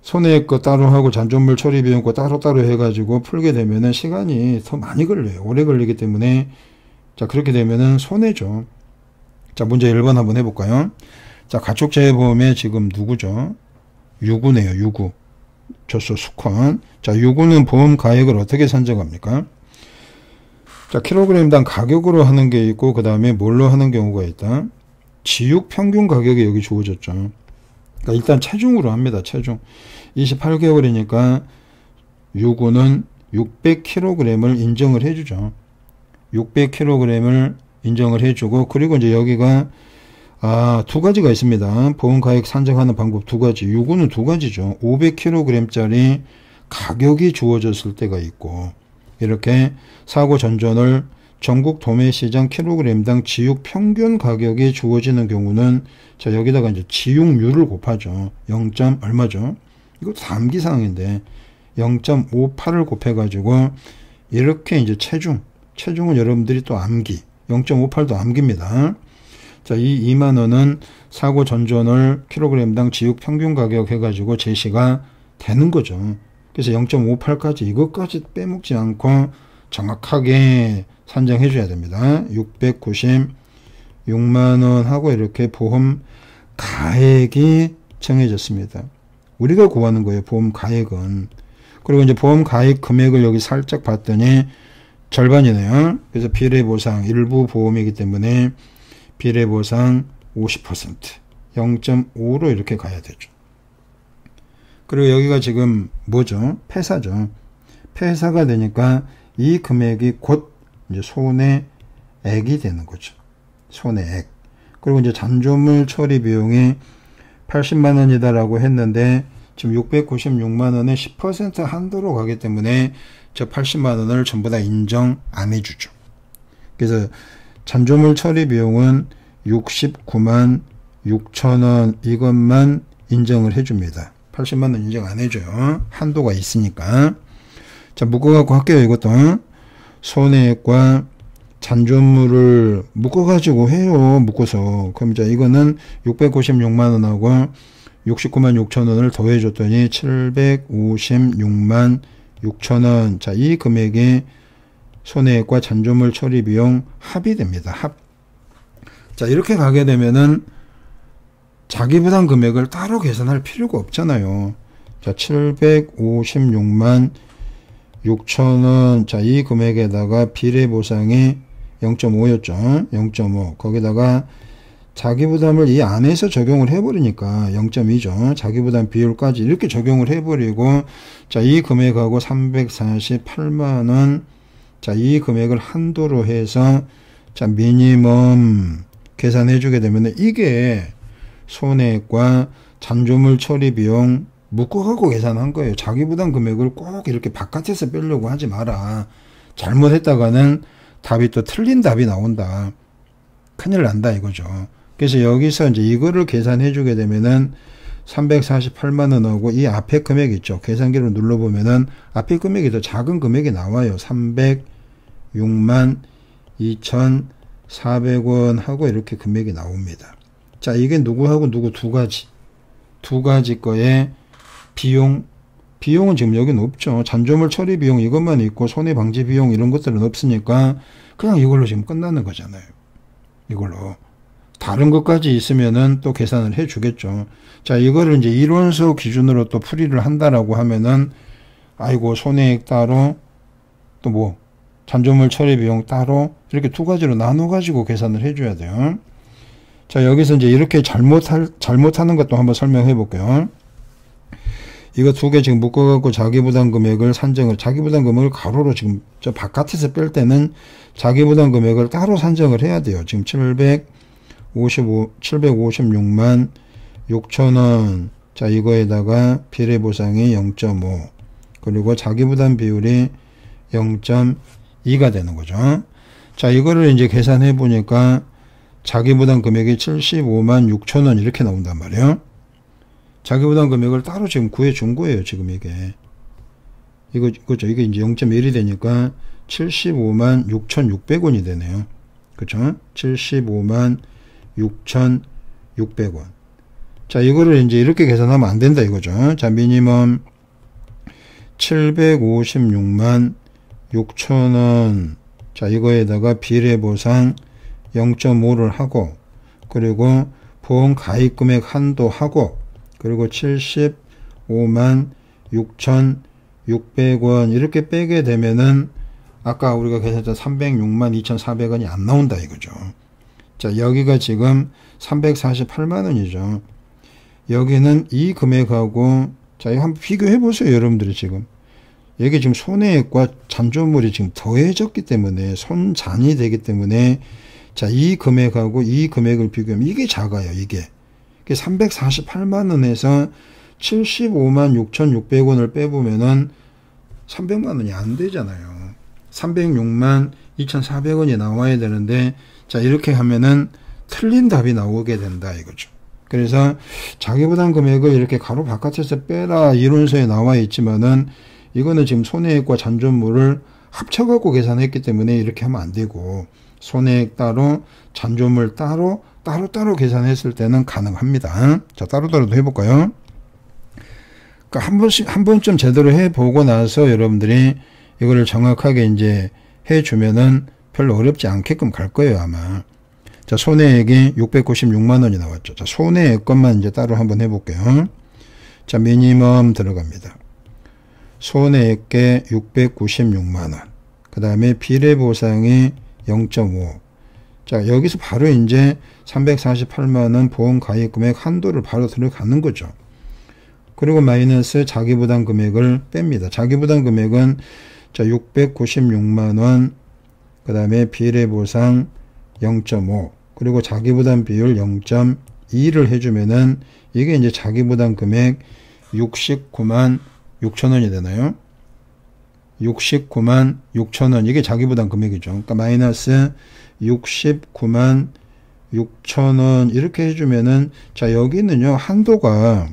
손해액 거 따로 하고 잔존물 처리 비용 거 따로따로 해가지고 풀게 되면은 시간이 더 많이 걸려요. 오래 걸리기 때문에, 자, 그렇게 되면은 손해죠. 자, 문제 1번 한번 해볼까요? 자, 가축재보험에 지금 누구죠? 유구네요. 유구. 조소 수컨. 자, 유구는 보험 가액을 어떻게 산정합니까? 자, 킬로그램당 가격으로 하는 게 있고, 그 다음에 뭘로 하는 경우가 있다? 지육 평균 가격이 여기 주어졌죠. 그러니까 일단 체중으로 합니다. 체중. 28개월이니까 유구는 600kg을 인정을 해주죠. 600kg을 인정을 해주고, 그리고 이제 여기가 두 가지가 있습니다. 보험가액 산정하는 방법 두 가지. 유구는 두 가지죠. 500kg짜리 가격이 주어졌을 때가 있고, 이렇게 사고 전전을 전국 도매시장 킬로그램당 지육 평균 가격이 주어지는 경우는, 자, 여기다가 이제 지육률을 곱하죠. 0. 얼마죠? 이것도 암기사항인데 0.58을 곱해가지고 이렇게 이제 체중은 여러분들이 또 암기, 0.58도 암기입니다. 자, 이 2만원은 사고 전전을 킬로그램당 지육 평균 가격 해가지고 제시가 되는 거죠. 그래서 0.58까지 이것까지 빼먹지 않고 정확하게 산정해 줘야 됩니다. 696만원 하고 이렇게 보험 가액이 정해졌습니다. 우리가 구하는 거예요. 보험 가액은. 그리고 이제 보험 가액 금액을 여기 살짝 봤더니 절반이네요. 그래서 비례보상 일부 보험이기 때문에 비례보상 50%. 0.5로 이렇게 가야 되죠. 그리고 여기가 지금 뭐죠? 폐사죠. 폐사가 되니까 이 금액이 곧 이제 손해액이 되는 거죠. 손해액. 그리고 이제 잔존물 처리 비용이 80만 원이다라고 했는데 지금 696만 원에 10% 한도로 가기 때문에 저 80만 원을 전부 다 인정 안 해주죠. 그래서 잔존물 처리 비용은 69만 6천 원 이것만 인정을 해줍니다. 80만 원 인정 안 해줘요. 한도가 있으니까. 자, 묶어갖고 할게요. 이것도 손해액과 잔존물을 묶어가지고 해요. 묶어서. 그럼 자, 이거는 696만 원하고 69만 6천 원을 더해줬더니 756만 6천 원. 자, 이 금액이 손해액과 잔존물 처리 비용 합이 됩니다. 합. 자, 이렇게 가게 되면은 자기 부담 금액을 따로 계산할 필요가 없잖아요. 자, 756만 6천 원. 자, 이 금액에다가 비례 보상이 0.5였죠. 0.5. 거기다가 자기 부담을 이 안에서 적용을 해버리니까 0.2죠. 자기 부담 비율까지 이렇게 적용을 해버리고, 자, 이 금액하고 348만 원. 자, 이 금액을 한도로 해서, 자, 미니멈 계산해주게 되면 이게 손해액과 잔존물 처리 비용 묶어갖고 계산한 거예요. 자기 부담 금액을 꼭 이렇게 바깥에서 빼려고 하지 마라. 잘못했다가는 답이 또 틀린 답이 나온다. 큰일 난다 이거죠. 그래서 여기서 이제 이거를 계산해 주게 되면은 348만 원하고 이 앞에 금액 있죠. 계산기를 눌러보면은 앞에 금액이 더 작은 금액이 나와요. 306만 2,400원 하고 이렇게 금액이 나옵니다. 자, 이게 누구하고 누구 두 가지 거에 비용은 지금 여기는 없죠. 잔존물 처리 비용 이것만 있고 손해방지 비용 이런 것들은 없으니까 그냥 이걸로 지금 끝나는 거잖아요. 이걸로. 다른 것까지 있으면은 또 계산을 해 주겠죠. 자, 이거를 이제 이론서 기준으로 또 풀이를 한다라고 하면은 아이고 손해액 따로 또 뭐 잔존물 처리 비용 따로 이렇게 두 가지로 나눠 가지고 계산을 해 줘야 돼요. 자, 여기서 이제 이렇게 잘못하는 것도 한번 설명해 볼게요. 이거 두 개 지금 묶어갖고 자기부담 금액을 자기부담 금액을 가로로 지금 저 바깥에서 뺄 때는 자기부담 금액을 따로 산정을 해야 돼요. 지금 756만 6천 원. 자, 이거에다가 비례보상이 0.5. 그리고 자기부담 비율이 0.2가 되는 거죠. 자, 이거를 이제 계산해 보니까 자기부담 금액이 75만 6천 원 이렇게 나온단 말이에요. 자기부담 금액을 따로 지금 구해 준 거예요. 지금 이게. 그죠. 이게 이제 0.1이 되니까 75만 6,600원이 되네요. 그쵸? 75만 6,600원. 자, 이거를 이제 이렇게 계산하면 안 된다 이거죠. 자, 미니멈 756만 6천원. 자, 이거에다가 비례보상 0.5를 하고, 그리고 보험 가입 금액 한도 하고, 그리고 75만 6,600원 이렇게 빼게 되면은 아까 우리가 계산했던 306만 2,400원이 안 나온다 이거죠. 자, 여기가 지금 348만 원이죠. 여기는 이 금액하고, 자, 이거 한번 비교해 보세요, 여러분들이 지금. 여기 지금 손해액과 잔존물이 지금 더해졌기 때문에, 손잔이 되기 때문에, 자, 이 금액하고 이 금액을 비교하면 이게 작아요, 이게. 348만 원에서 75만 6,600원을 빼보면은 300만 원이 안 되잖아요. 306만 2,400원이 나와야 되는데, 자, 이렇게 하면은 틀린 답이 나오게 된다 이거죠. 그래서 자기부담 금액을 이렇게 가로 바깥에서 빼라 이론서에 나와 있지만은 이거는 지금 손해액과 잔존물을 합쳐갖고 계산했기 때문에 이렇게 하면 안 되고, 손해액 따로 잔존물 따로 계산했을 때는 가능합니다. 자, 따로따로도 해볼까요? 그러니까 한 번쯤 제대로 해보고 나서 여러분들이 이거를 정확하게 이제 해주면은 별로 어렵지 않게끔 갈 거예요, 아마. 자, 손해액이 696만 원이 나왔죠. 자, 손해액 것만 이제 따로 한번 해볼게요. 자, 미니멈 들어갑니다. 손해액계 696만 원. 그 다음에 비례보상이 0.5. 자, 여기서 바로 이제 348만원 보험 가입 금액 한도를 바로 들어가는 거죠. 그리고 마이너스 자기부담 금액을 뺍니다. 자기부담 금액은 자, 696만원, 그 다음에 비례보상 0.5, 그리고 자기부담 비율 0.2를 해주면은 이게 이제 자기부담 금액 69만 6천원이 되나요? 69만 6천원, 이게 자기부담 금액이죠. 그러니까 마이너스 69만 6천원 이렇게 해주면은, 자, 여기는요, 한도가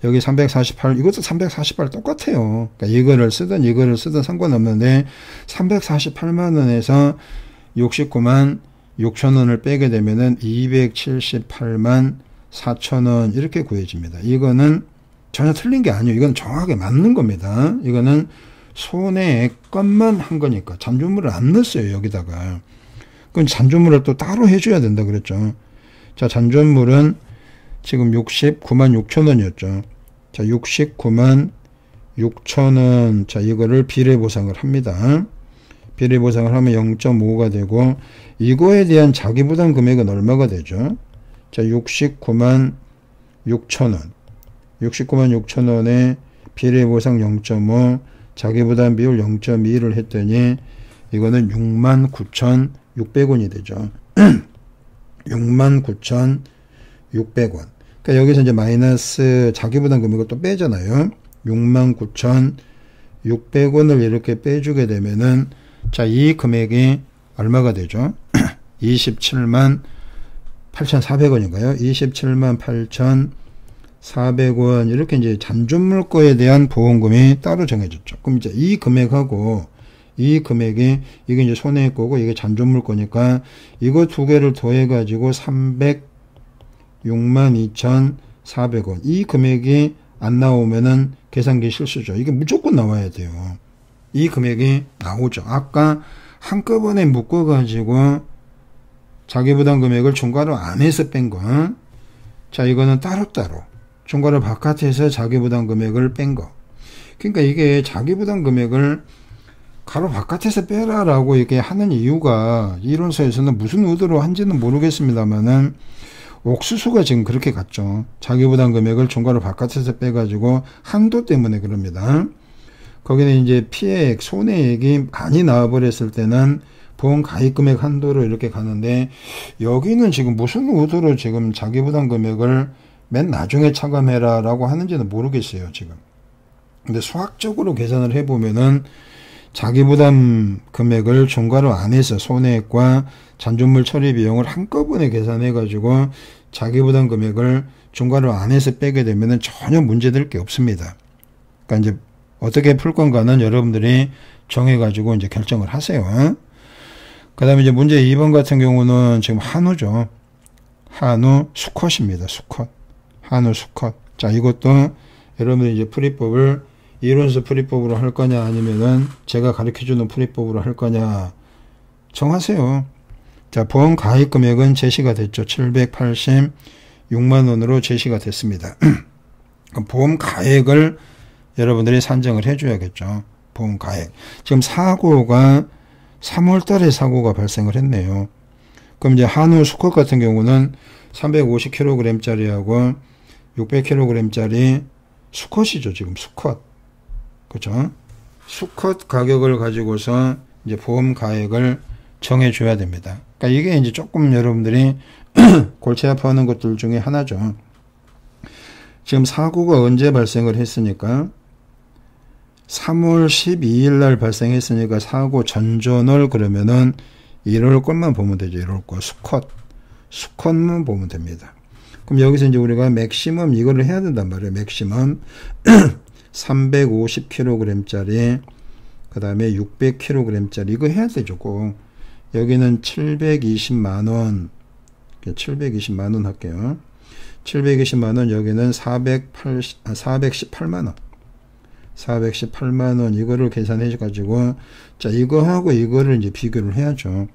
여기 348, 이것도 348 똑같아요. 그러니까 이거를 쓰든 상관없는데 348만원에서 69만 6천원을 빼게 되면은 278만 4천원 이렇게 구해집니다. 이거는 전혀 틀린 게 아니에요. 이건 정확하게 맞는 겁니다. 이거는 손해액값만 한 거니까 잔존물을 안 넣었어요. 여기다가. 그럼 잔존물을 또 따로 해줘야 된다 그랬죠. 자, 잔존물은 지금 69만 6천원이었죠. 자, 69만 6천원. 자, 이거를 비례보상을 합니다. 비례보상을 하면 0.5가 되고, 이거에 대한 자기부담 금액은 얼마가 되죠? 자, 69만 6천원. 69만 6천원에 비례보상 0.5, 자기부담 비율 0.2를 했더니, 이거는 69,600원이 되죠. 69,600원. 그러니까 여기서 이제 마이너스 자기부담 금액을 또 빼잖아요. 69,600원을 이렇게 빼주게 되면은, 자, 이 금액이 얼마가 되죠? 27만 8,400원인가요? 27만 8,400원. 이렇게 이제 잔존물거에 대한 보험금이 따로 정해졌죠. 그럼 이제 이 금액하고 이 금액이, 이게 이제 손해일 거고, 이게 잔존물 거니까, 이거 두 개를 더해가지고 306만 2,400원. 이 금액이 안 나오면은 계산기 실수죠. 이게 무조건 나와야 돼요. 이 금액이 나오죠. 아까 한꺼번에 묶어가지고, 자기부담 금액을 중괄호 안에서 뺀 거. 자, 이거는 따로따로. 중괄호 바깥에서 자기부담 금액을 뺀 거. 그러니까 이게 자기부담 금액을 가로 바깥에서 빼라라고 이렇게 하는 이유가 이론서에서는 무슨 의도로 한지는 모르겠습니다만은 옥수수가 지금 그렇게 갔죠. 자기부담 금액을 중괄호 바깥에서 빼가지고 한도 때문에 그럽니다. 거기는 이제 피해액, 손해액이 많이 나와버렸을 때는 보험 가입 금액 한도로 이렇게 가는데, 여기는 지금 무슨 의도로 지금 자기부담 금액을 맨 나중에 차감해라 라고 하는지는 모르겠어요, 지금. 근데 수학적으로 계산을 해보면은 자기부담 금액을 중괄호 안에서 손해액과 잔존물 처리 비용을 한꺼번에 계산해가지고 자기부담 금액을 중괄호 안에서 빼게 되면은 전혀 문제될 게 없습니다. 그러니까 이제 어떻게 풀 건가는 여러분들이 정해가지고 이제 결정을 하세요. 그 다음에 이제 문제 2번 같은 경우는 지금 한우죠. 한우 수컷입니다. 수컷. 한우 수컷. 자, 이것도 여러분들이 이제 풀이법을 이론서 풀이법으로 할 거냐, 아니면은 제가 가르쳐주는 풀이법으로 할 거냐 정하세요. 자, 보험 가입 금액은 제시가 됐죠. 786만원으로 제시가 됐습니다. 보험 가액을 여러분들이 산정을 해줘야겠죠. 보험 가액. 지금 사고가 3월 달에 사고가 발생을 했네요. 그럼 이제 한우 수컷 같은 경우는 350kg 짜리하고 600kg 짜리 수컷이죠. 지금 수컷. 그죠? 수컷 가격을 가지고서 이제 보험 가액을 정해줘야 됩니다. 그러니까 이게 이제 조금 여러분들이 골치 아파하는 것들 중에 하나죠. 지금 사고가 언제 발생을 했으니까 3월 12일 날 발생했으니까 사고 전전월 그러면은 1월 것만 보면 되죠. 1월 거 수컷만 보면 됩니다. 그럼 여기서 이제 우리가 맥시멈 이거를 해야 된단 말이에요. 맥시멈 350kg 짜리, 그 다음에 600kg 짜리, 이거 해야 되죠. 꼭. 여기는 720만원, 720만원 할게요. 720만원, 여기는 418만원. 418만원, 이거를 계산해가지고, 자, 이거하고 이거를 이제 비교를 해야죠.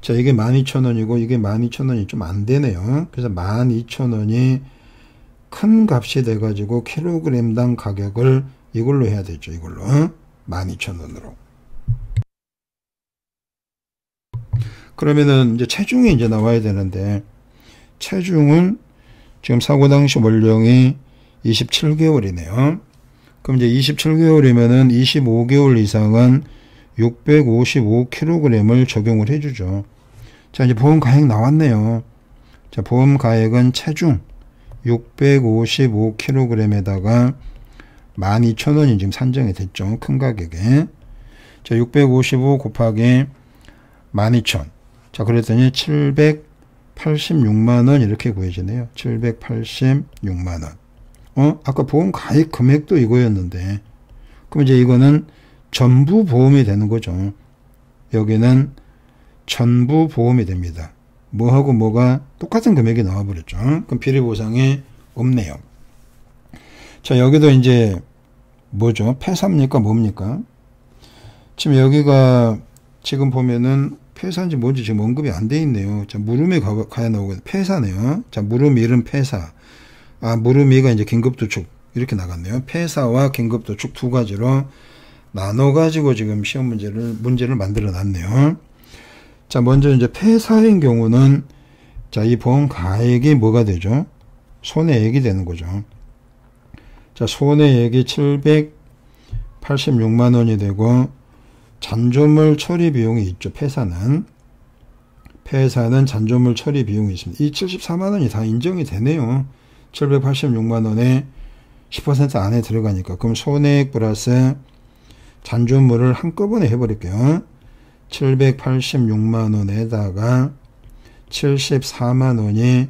자, 이게 12,000원이고, 이게 12,000원이 좀 안 되네요. 그래서 12,000원이 큰 값이 돼가지고, 킬로그램당 가격을 이걸로 해야 되죠. 이걸로. 12,000원으로. 그러면은 이제 체중이 이제 나와야 되는데, 체중은 지금 사고 당시 원령이 27개월이네요. 그럼 이제 27개월이면은 25개월 이상은 655kg을 적용을 해주죠. 자, 이제 보험 가액 나왔네요. 자, 보험 가액은 체중 655kg에다가 12,000원이 지금 산정이 됐죠. 큰 가격에. 자, 655 곱하기 12,000. 자, 그랬더니 786만원 이렇게 구해지네요. 786만원. 아까 보험 가입 금액도 이거였는데, 그럼 이제 이거는 전부 보험이 되는 거죠. 여기는 전부 보험이 됩니다. 뭐하고 뭐가 똑같은 금액이 나와버렸죠. 그럼 비리보상이 없네요. 자, 여기도 이제 뭐죠? 폐사입니까? 뭡니까? 지금 여기가 지금 보면은 폐사인지 뭔지 지금 언급이 안 돼 있네요. 자, 물음이 가야 나오거든요. 폐사네요. 자, 물음 1은 폐사. 물음 2가 이제 긴급도축. 이렇게 나갔네요. 폐사와 긴급도축 두 가지로 나눠가지고 지금 시험 문제를 만들어 놨네요. 자, 먼저 이제 폐사인 경우는, 자, 이 보험 가액이 뭐가 되죠? 손해액이 되는 거죠. 자, 손해액이 786만원이 되고, 잔존물 처리 비용이 있죠. 폐사는 잔존물 처리 비용이 있습니다. 이 74만원이 다 인정이 되네요. 786만원에 10% 안에 들어가니까. 그럼 손해액 플러스 잔존물을 한꺼번에 해버릴게요. 786만원에다가 74만원이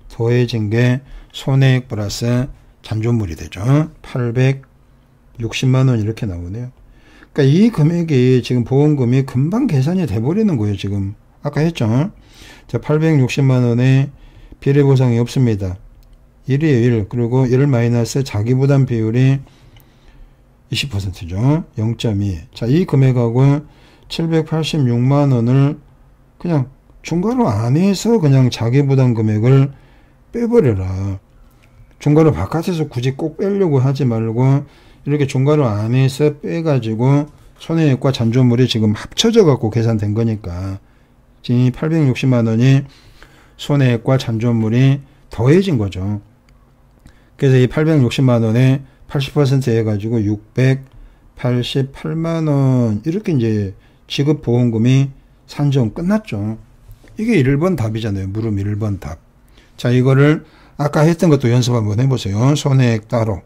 더해진 게 손해액 플러스 잔존물이 되죠. 860만원 이렇게 나오네요. 그러니까 이 금액이 지금 보험금이 금방 계산이 돼버리는 거예요. 지금 아까 했죠. 자, 860만원에 비례보상이 없습니다. 1이에요. 1. 그리고 1 마이너스 자기부담 비율이 20%죠. 0.2. 자, 이 금액하고 786만원을 그냥 중괄호 안에서 그냥 자기부담 금액을 빼버려라. 중괄호 바깥에서 굳이 꼭 빼려고 하지 말고 이렇게 중괄호 안에서 빼가지고 손해액과 잔존물이 지금 합쳐져 갖고 계산된 거니까 지금 860만원이 손해액과 잔존물이 더해진 거죠. 그래서 이 860만원에 80% 해가지고 688만원 이렇게 이제 지급보험금이 산정 끝났죠. 이게 1번 답이잖아요. 물음 1번 답. 자, 이거를 아까 했던 것도 연습 한번 해보세요. 손해액 따로,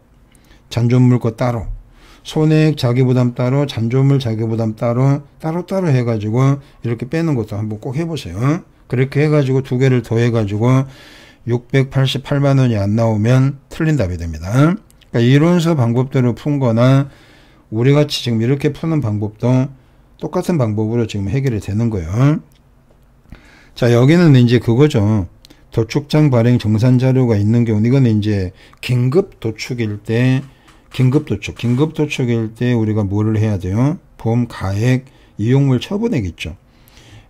잔존물 거 따로, 손해액 자기부담 따로, 잔존물 자기부담 따로 해가지고 이렇게 빼는 것도 한번 꼭 해보세요. 그렇게 해가지고 두 개를 더해가지고 688만원이 안 나오면 틀린 답이 됩니다. 그러니까 이론서 방법대로 푼 거나 우리 같이 지금 이렇게 푸는 방법도 똑같은 방법으로 지금 해결이 되는 거예요. 자, 여기는 이제 그거죠. 도축장 발행 정산 자료가 있는 경우, 이건 이제 긴급도축일 때 우리가 뭐를 해야 돼요? 보험 가액, 이용물 처분액 있죠.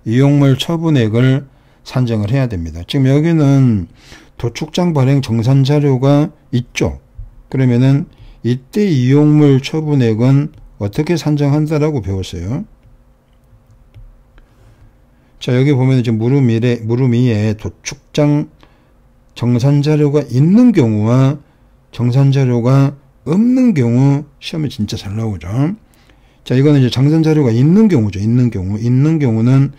이용물 처분액을 산정을 해야 됩니다. 지금 여기는 도축장 발행 정산 자료가 있죠. 그러면은 이때 이용물 처분액은 어떻게 산정한다라고 배웠어요? 자, 여기 보면 이제 물음 2에 도축장 정산 자료가 있는 경우와 정산 자료가 없는 경우 시험에 진짜 잘 나오죠. 자, 이거는 이제 정산 자료가 있는 경우죠. 있는 경우는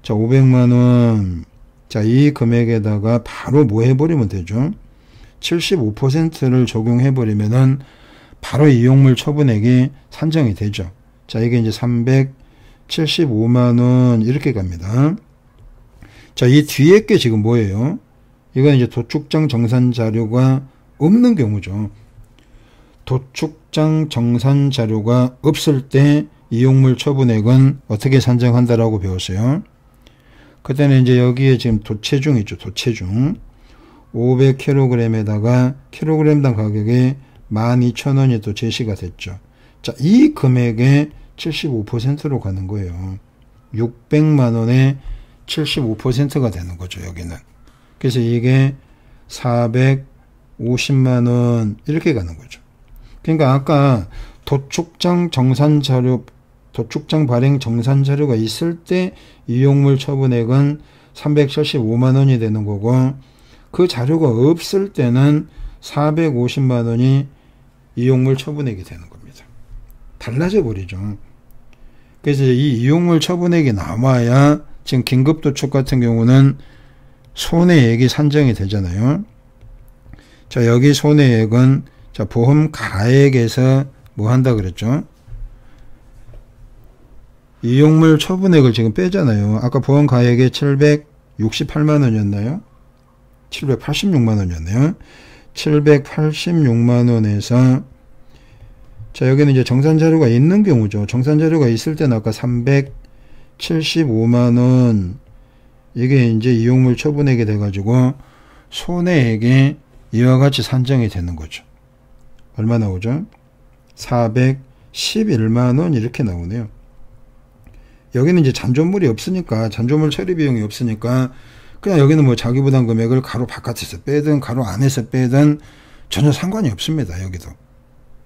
자, 500만원. 자, 이 금액에다가 바로 뭐 해버리면 되죠? 75%를 적용해버리면은 바로 이용물 처분액이 산정이 되죠. 자, 이게 이제 375만원 이렇게 갑니다. 자, 이 뒤에 게 지금 뭐예요? 이건 이제 도축장 정산 자료가 없는 경우죠. 도축장 정산 자료가 없을 때 이용물 처분액은 어떻게 산정한다라고 배웠어요? 그때는 이제 여기에 지금 도체중 있죠. 도체중 500kg에다가 킬로그램당 가격이 12,000원이 또 제시가 됐죠. 자, 이 금액의 75%로 가는 거예요. 600만원에 75%가 되는 거죠. 여기는. 그래서 이게 450만원 이렇게 가는 거죠. 그러니까 아까 도축장 정산 자료 도축장 발행 정산 자료가 있을 때 이용물 처분액은 375만원이 되는 거고, 그 자료가 없을 때는 450만원이 이용물 처분액이 되는 겁니다. 달라져 버리죠. 그래서 이 이용물 처분액이 나와야 지금 긴급도축 같은 경우는 손해액이 산정이 되잖아요. 자, 여기 손해액은 자, 보험 가액에서 뭐 한다 그랬죠? 이용물 처분액을 지금 빼잖아요. 아까 보험 가액이 768만원이었나요? 786만원이었네요. 786만원에서 자, 여기는 이제 정산자료가 있는 경우죠. 정산자료가 있을 때는 아까 375만원 이게 이제 이용물 처분액이 돼가지고 손해액이 이와 같이 산정이 되는 거죠. 얼마 나오죠? 411만원 이렇게 나오네요. 여기는 이제 잔존물이 없으니까, 잔존물 처리 비용이 없으니까 그냥 여기는 뭐 자기부담 금액을 가로 바깥에서 빼든 가로 안에서 빼든 전혀 상관이 없습니다. 여기도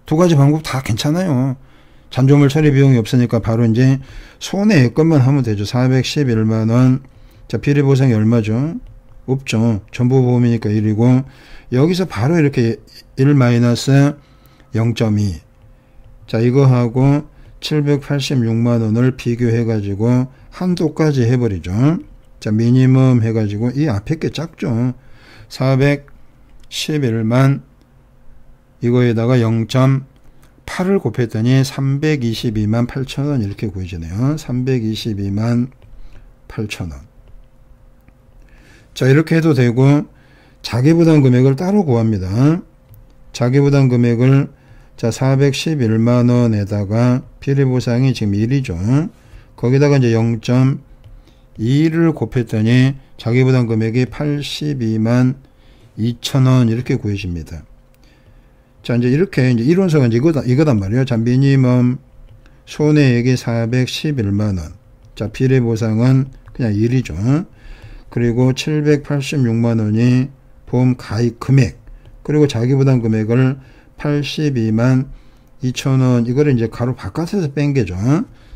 두 가지 방법 다 괜찮아요. 잔존물 처리 비용이 없으니까 바로 이제 손해액 것만 하면 되죠. 411만원. 자, 비례보상이 얼마죠? 없죠. 전부보험이니까 1이고, 여기서 바로 이렇게 1-0.2. 자, 이거하고 786만원을 비교해가지고 한도까지 해버리죠. 자, 미니멈 해가지고 이 앞에 게 작죠. 411만 이거에다가 0.8을 곱했더니 322만 8천원 이렇게 구해지네요. 322만 8천원. 자, 이렇게 해도 되고, 자기부담 금액을 따로 구합니다. 자기부담 금액을 자, 411만원에다가 비례보상이 지금 1이죠. 거기다가 이제 0.2를 곱했더니 자기부담 금액이 82만 2천원 이렇게 구해집니다. 자, 이제 이렇게 이제 이론서가 이제 이거단 말이에요. 자, 미니멈 손해액이 411만원. 자, 비례보상은 그냥 1이죠. 그리고 786만원이 보험 가입 금액, 그리고 자기부담 금액을 82만 2천원, 이거를 이제 가로 바깥에서 뺀 게죠.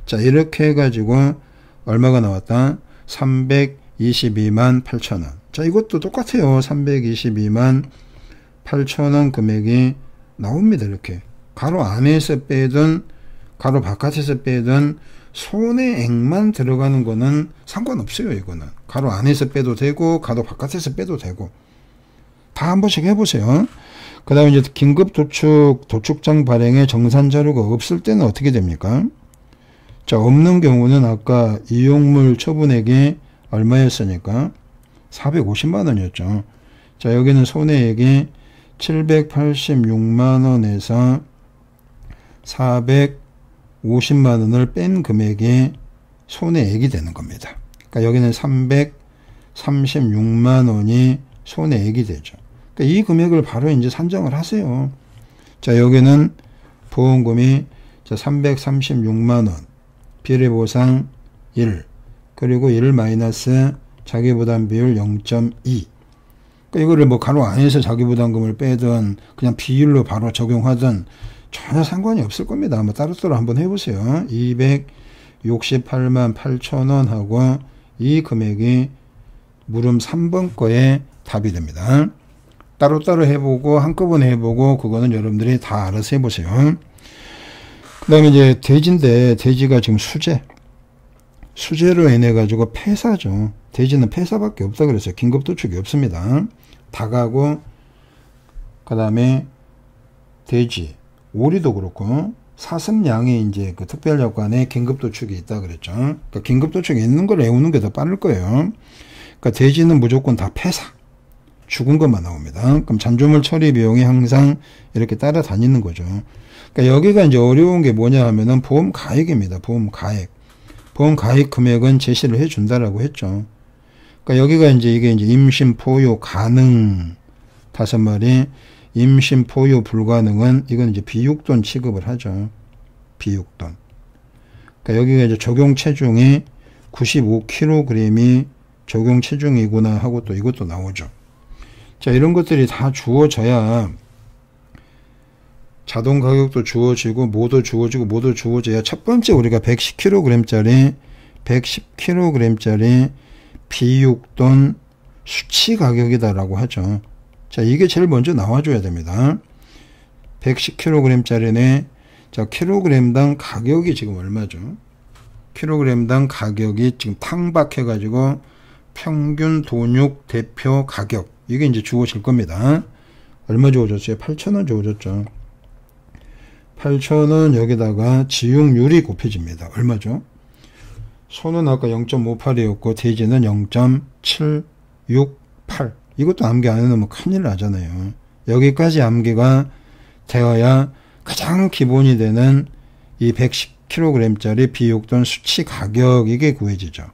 자, 이렇게 해가지고 얼마가 나왔다? 322만 8천원. 자, 이것도 똑같아요. 322만 8천원 금액이 나옵니다. 이렇게 가로 안에서 빼든 가로 바깥에서 빼든 손해액만 들어가는 거는 상관없어요. 이거는 가로 안에서 빼도 되고 가로 바깥에서 빼도 되고 다 한 번씩 해보세요. 그 다음에 이제 도축장 발행에 정산 자료가 없을 때는 어떻게 됩니까? 자, 없는 경우는 아까 이용물 처분액이 얼마였으니까 450만원이었죠. 자, 여기는 손해액이 786만원에서 450만원을 뺀 금액이 손해액이 되는 겁니다. 그러니까 여기는 336만원이 손해액이 되죠. 그러니까 이 금액을 바로 이제 산정을 하세요. 자, 여기는 보험금이 336만원, 비례보상 1, 그리고 1 마이너스 자기부담 비율 0.2. 그러니까 이거를 뭐 가로 안에서 자기부담금을 빼든 그냥 비율로 바로 적용하든 전혀 상관이 없을 겁니다. 한번 따로따로 한번 해보세요. 268만 8천원 하고 이 금액이 물음 3번 거에 답이 됩니다. 따로따로 해보고 한꺼번에 해보고 그거는 여러분들이 다 알아서 해보세요. 그 다음에 이제 대지인데 대지가 지금 수재로 인해 가지고 폐사죠. 대지는 폐사밖에 없다 그랬어요. 긴급도축이 없습니다. 닭하고 그 다음에 돼지, 오리도 그렇고 사슴양이 이제 그 특별약관에 긴급도축이 있다 그랬죠. 그러니까 긴급도축이 있는 걸 외우는 게 더 빠를 거예요. 그러니까 돼지는 무조건 다 폐사, 죽은 것만 나옵니다. 그럼 잔존물 처리 비용이 항상 이렇게 따라다니는 거죠. 그러니까 여기가 이제 어려운 게 뭐냐 하면은 보험 가액입니다. 보험 가액. 보험 가액 금액은 제시를 해 준다라고 했죠. 그러니까 여기가 이제 이게 이제 임신 포유 가능 5마리, 임신 포유 불가능은 이건 이제 비육돈 취급을 하죠. 비육돈. 그러니까 여기가 이제 적용 체중이 95kg이 적용 체중이구나 하고 또 이것도 나오죠. 자, 이런 것들이 다 주어져야 자동 가격도 주어지고 뭐도 주어지고 뭐도 주어져야 첫 번째 우리가 110kg짜리 비육돈 수치 가격이다라고 하죠. 자, 이게 제일 먼저 나와줘야 됩니다. 110kg짜리네. 자, 킬로그램당 가격이 지금 얼마죠? 킬로그램당 가격이 지금 탕박해가지고 평균 돈육 대표 가격. 이게 이제 주어질 겁니다. 얼마 주어졌어요? 8,000원 주어졌죠. 8,000원 여기다가 지용률이 곱해집니다. 얼마죠? 소는 아까 0.58이었고 돼지는 0.768. 이것도 암기 안 해놓으면 큰일 나잖아요. 여기까지 암기가 되어야 가장 기본이 되는 이 110kg짜리 비육돈 수치 가격 이게 구해지죠.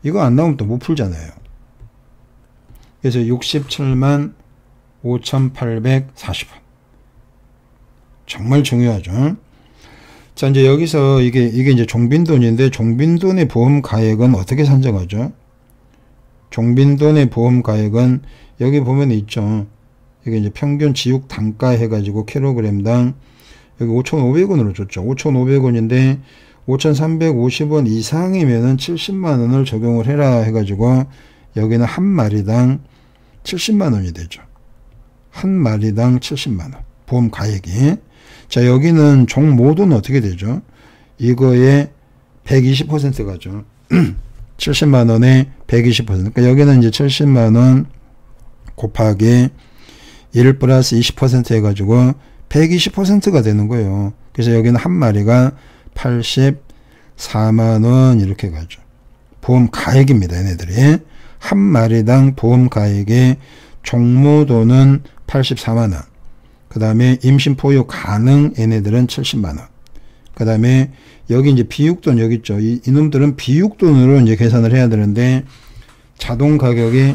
이거 안 나오면 또 못 풀잖아요. 그래서 67만 5,840원. 정말 중요하죠. 자, 이제 여기서 이게 이제 종빈돈인데 종빈돈의 보험 가액은 어떻게 산정하죠? 종빈돈의 보험 가액은 여기 보면 있죠. 이게 이제 평균 지육 단가 해가지고 킬로그램당 여기 5,500원으로 줬죠. 5,500원인데 5,350원 이상이면은 70만원을 적용을 해라 해가지고 여기는 한 마리당 70만원이 되죠. 한 마리당 70만원. 보험 가액이. 자, 여기는 종 모두는 어떻게 되죠? 이거에 120% 가죠. 70만원에 120%. 그러니까 여기는 이제 70만원 곱하기 1 플러스 20% 해가지고 120%가 되는 거예요. 그래서 여기는 한 마리가 84만원 이렇게 가죠. 보험 가액입니다. 얘네들이. 한 마리당 보험 가액의 종모돈은 84만원. 그 다음에 임신 포유 가능 얘네들은 70만원. 그 다음에 여기 이제 비육돈 여기 있죠. 이놈들은 비육돈으로 이제 계산을 해야 되는데 자동 가격이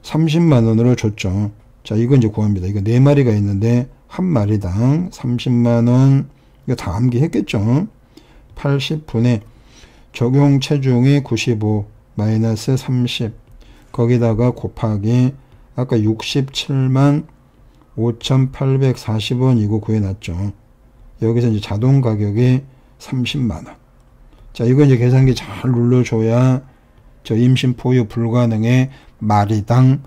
30만원으로 줬죠. 자, 이거 이제 구합니다. 이거 4마리가 있는데 한 마리당 30만원. 이거 다 암기했겠죠. 80분의 적용 체중이 95 마이너스 30 거기다가 곱하기 아까 67만 5,840원 이거 구해놨죠. 여기서 이제 자동 가격이 30만원. 자, 이거 이제 계산기 잘 눌러줘야 저 임신 포유 불가능의 마리당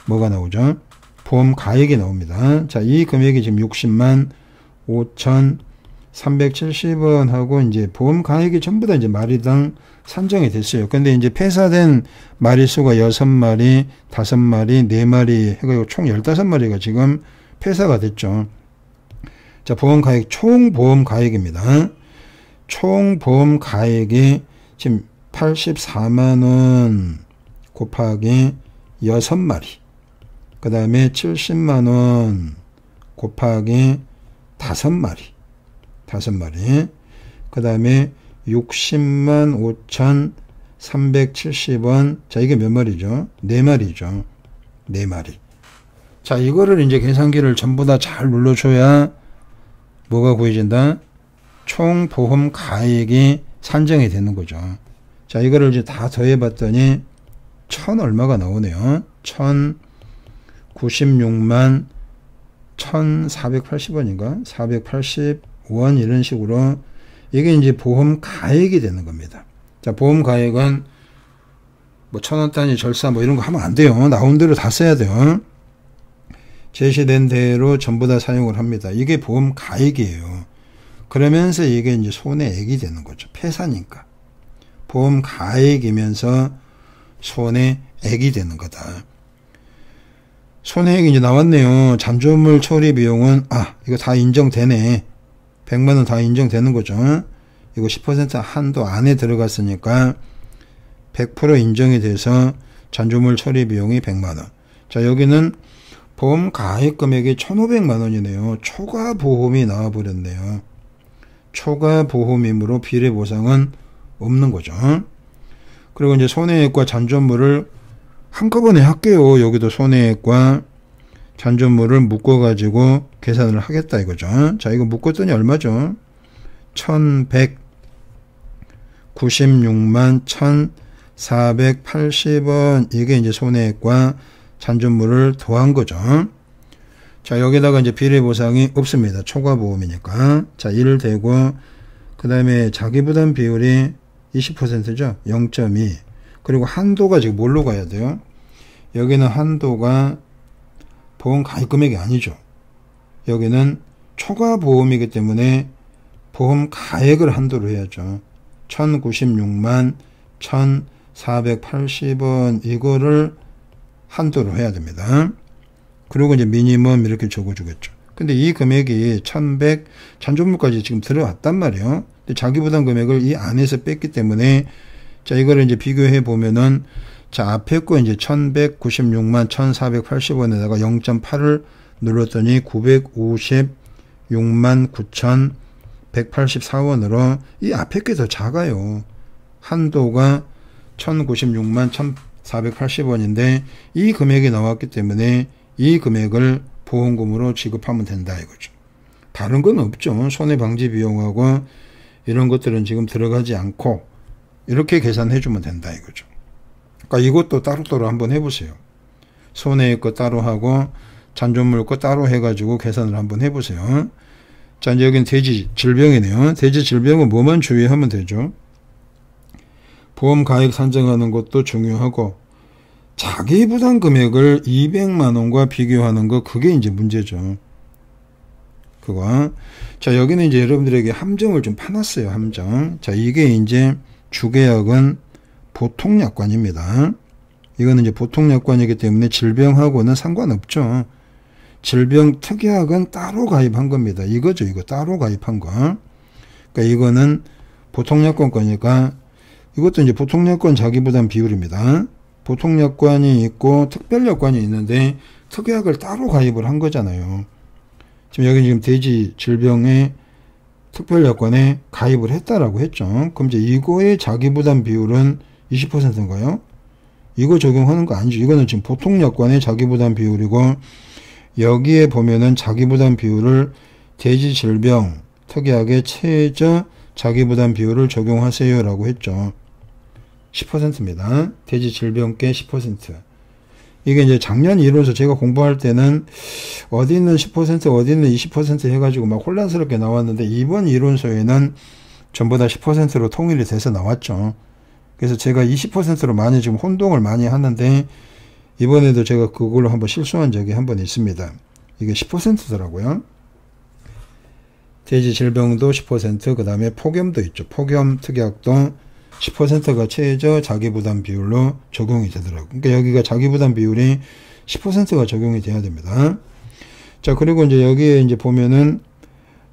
뭐가 나오죠? 보험 가액이 나옵니다. 자, 이 금액이 지금 60만 5,370원 하고 이제 보험 가액이 전부 다 이제 마리당 산정이 됐어요. 근데 이제 폐사된 마리수가 6마리, 5마리, 4마리 해가지고 총 15마리가 지금 폐사가 됐죠. 자, 보험 가액, 총 보험 가액입니다. 총 보험 가액이 지금 84만원 곱하기 6마리. 그 다음에 70만원 곱하기 5마리. 5마리. 그 다음에 60만 5,370원. 자, 이게 몇 마리죠? 4마리죠. 4마리. 자, 이거를 이제 계산기를 전부 다 잘 눌러줘야 뭐가 구해진다? 총 보험 가액이 산정이 되는 거죠. 자, 이거를 이제 다 더해봤더니 1,000 얼마가 나오네요. 1,096만 1,480원인가? 480원 이런 식으로 이게 이제 보험 가액이 되는 겁니다. 자, 보험 가액은 뭐 1,000원 단위 절사 뭐 이런 거 하면 안 돼요. 나온 대로 다 써야 돼요. 제시된 대로 전부 다 사용을 합니다. 이게 보험 가액이에요. 그러면서 이게 이제 손해액이 되는 거죠. 폐사니까. 보험 가액이면서 손해액이 되는 거다. 손해액이 이제 나왔네요. 잔존물 처리 비용은 이거 다 인정되네. 100만원 다 인정되는 거죠. 이거 10% 한도 안에 들어갔으니까 100% 인정이 돼서 잔존물 처리 비용이 100만원. 자, 여기는 보험 가액 금액이 1,500만원이네요. 초과 보험이 나와버렸네요. 초과 보험이므로 비례 보상은 없는 거죠. 그리고 이제 손해액과 잔존물을 한꺼번에 할게요. 여기도 손해액과 잔존물을 묶어가지고 계산을 하겠다 이거죠. 자, 이거 묶었더니 얼마죠? 1,196만 1,480원. 이게 이제 손해액과 잔존물을 더한 거죠. 자, 여기다가 이제 비례보상이 없습니다. 초과보험이니까. 자, 1 되고, 그 다음에 자기부담 비율이 20%죠. 0.2. 그리고 한도가 지금 뭘로 가야 돼요? 여기는 한도가 보험 가입 금액이 아니죠. 여기는 초과보험이기 때문에 보험 가액을 한도로 해야죠. 1096만 1480원 이거를 한도로 해야 됩니다. 그리고 이제 미니멈 이렇게 적어주겠죠. 근데 이 금액이 1100 잔존물까지 지금 들어왔단 말이에요. 근데 자기부담 금액을 이 안에서 뺐기 때문에 자, 이거를 이제 비교해 보면은 자, 앞에 거 이제 1196만 1480원에다가 0.8을 눌렀더니 956만 9184원으로 이 앞에 게 더 작아요. 한도가 1096만 1480원인데 이 금액이 나왔기 때문에 이 금액을 보험금으로 지급하면 된다 이거죠. 다른 건 없죠. 손해방지 비용하고 이런 것들은 지금 들어가지 않고 이렇게 계산해 주면 된다 이거죠. 그러니까 이것도 따로따로 한번 해보세요. 손해의 거 따로 하고 잔존물 거 따로 해가지고 계산을 한번 해보세요. 자, 이제 여기는 대지 질병이네요. 대지 질병은 뭐만 주의하면 되죠. 보험 가액 산정하는 것도 중요하고 자기 부담 금액을 200만원과 비교하는 거 그게 이제 문제죠. 그거. 자, 여기는 이제 여러분들에게 함정을 좀 파놨어요. 함정. 자, 이게 이제 주계약은 보통약관입니다. 이거는 이제 보통약관이기 때문에 질병하고는 상관없죠. 질병 특약은 따로 가입한 겁니다. 이거죠. 이거 따로 가입한 거. 그러니까 이거는 보통약관 거니까 이것도 이제 보통약관 자기부담 비율입니다. 보통약관이 있고 특별약관이 있는데 특약을 따로 가입을 한 거잖아요. 지금 여기 지금 대지 질병의 특별약관에 가입을 했다라고 했죠. 그럼 이제 이거의 자기부담 비율은 20%인가요? 이거 적용하는 거 아니죠. 이거는 지금 보통약관의 자기부담 비율이고 여기에 보면은 자기부담 비율을 대지 질병 특약의 최저 자기부담 비율을 적용하세요 라고 했죠. 10%입니다. 대지 질병계 10%. 이게 이제 작년 이론서 제가 공부할 때는 어디 있는 10% 어디 있는 20% 해가지고 막 혼란스럽게 나왔는데 이번 이론서에는 전부 다 10%로 통일이 돼서 나왔죠. 그래서 제가 20%로 많이 지금 혼동을 많이 하는데 이번에도 제가 그걸로 한번 실수한 적이 한번 있습니다. 이게 10%더라고요. 대지 질병도 10%, 그 다음에 폭염도 있죠. 폭염 특약도 10%가 최저 자기부담 비율로 적용이 되더라고요. 그러니까 여기가 자기부담 비율이 10%가 적용이 돼야 됩니다. 자, 그리고 이제 여기에 이제 보면은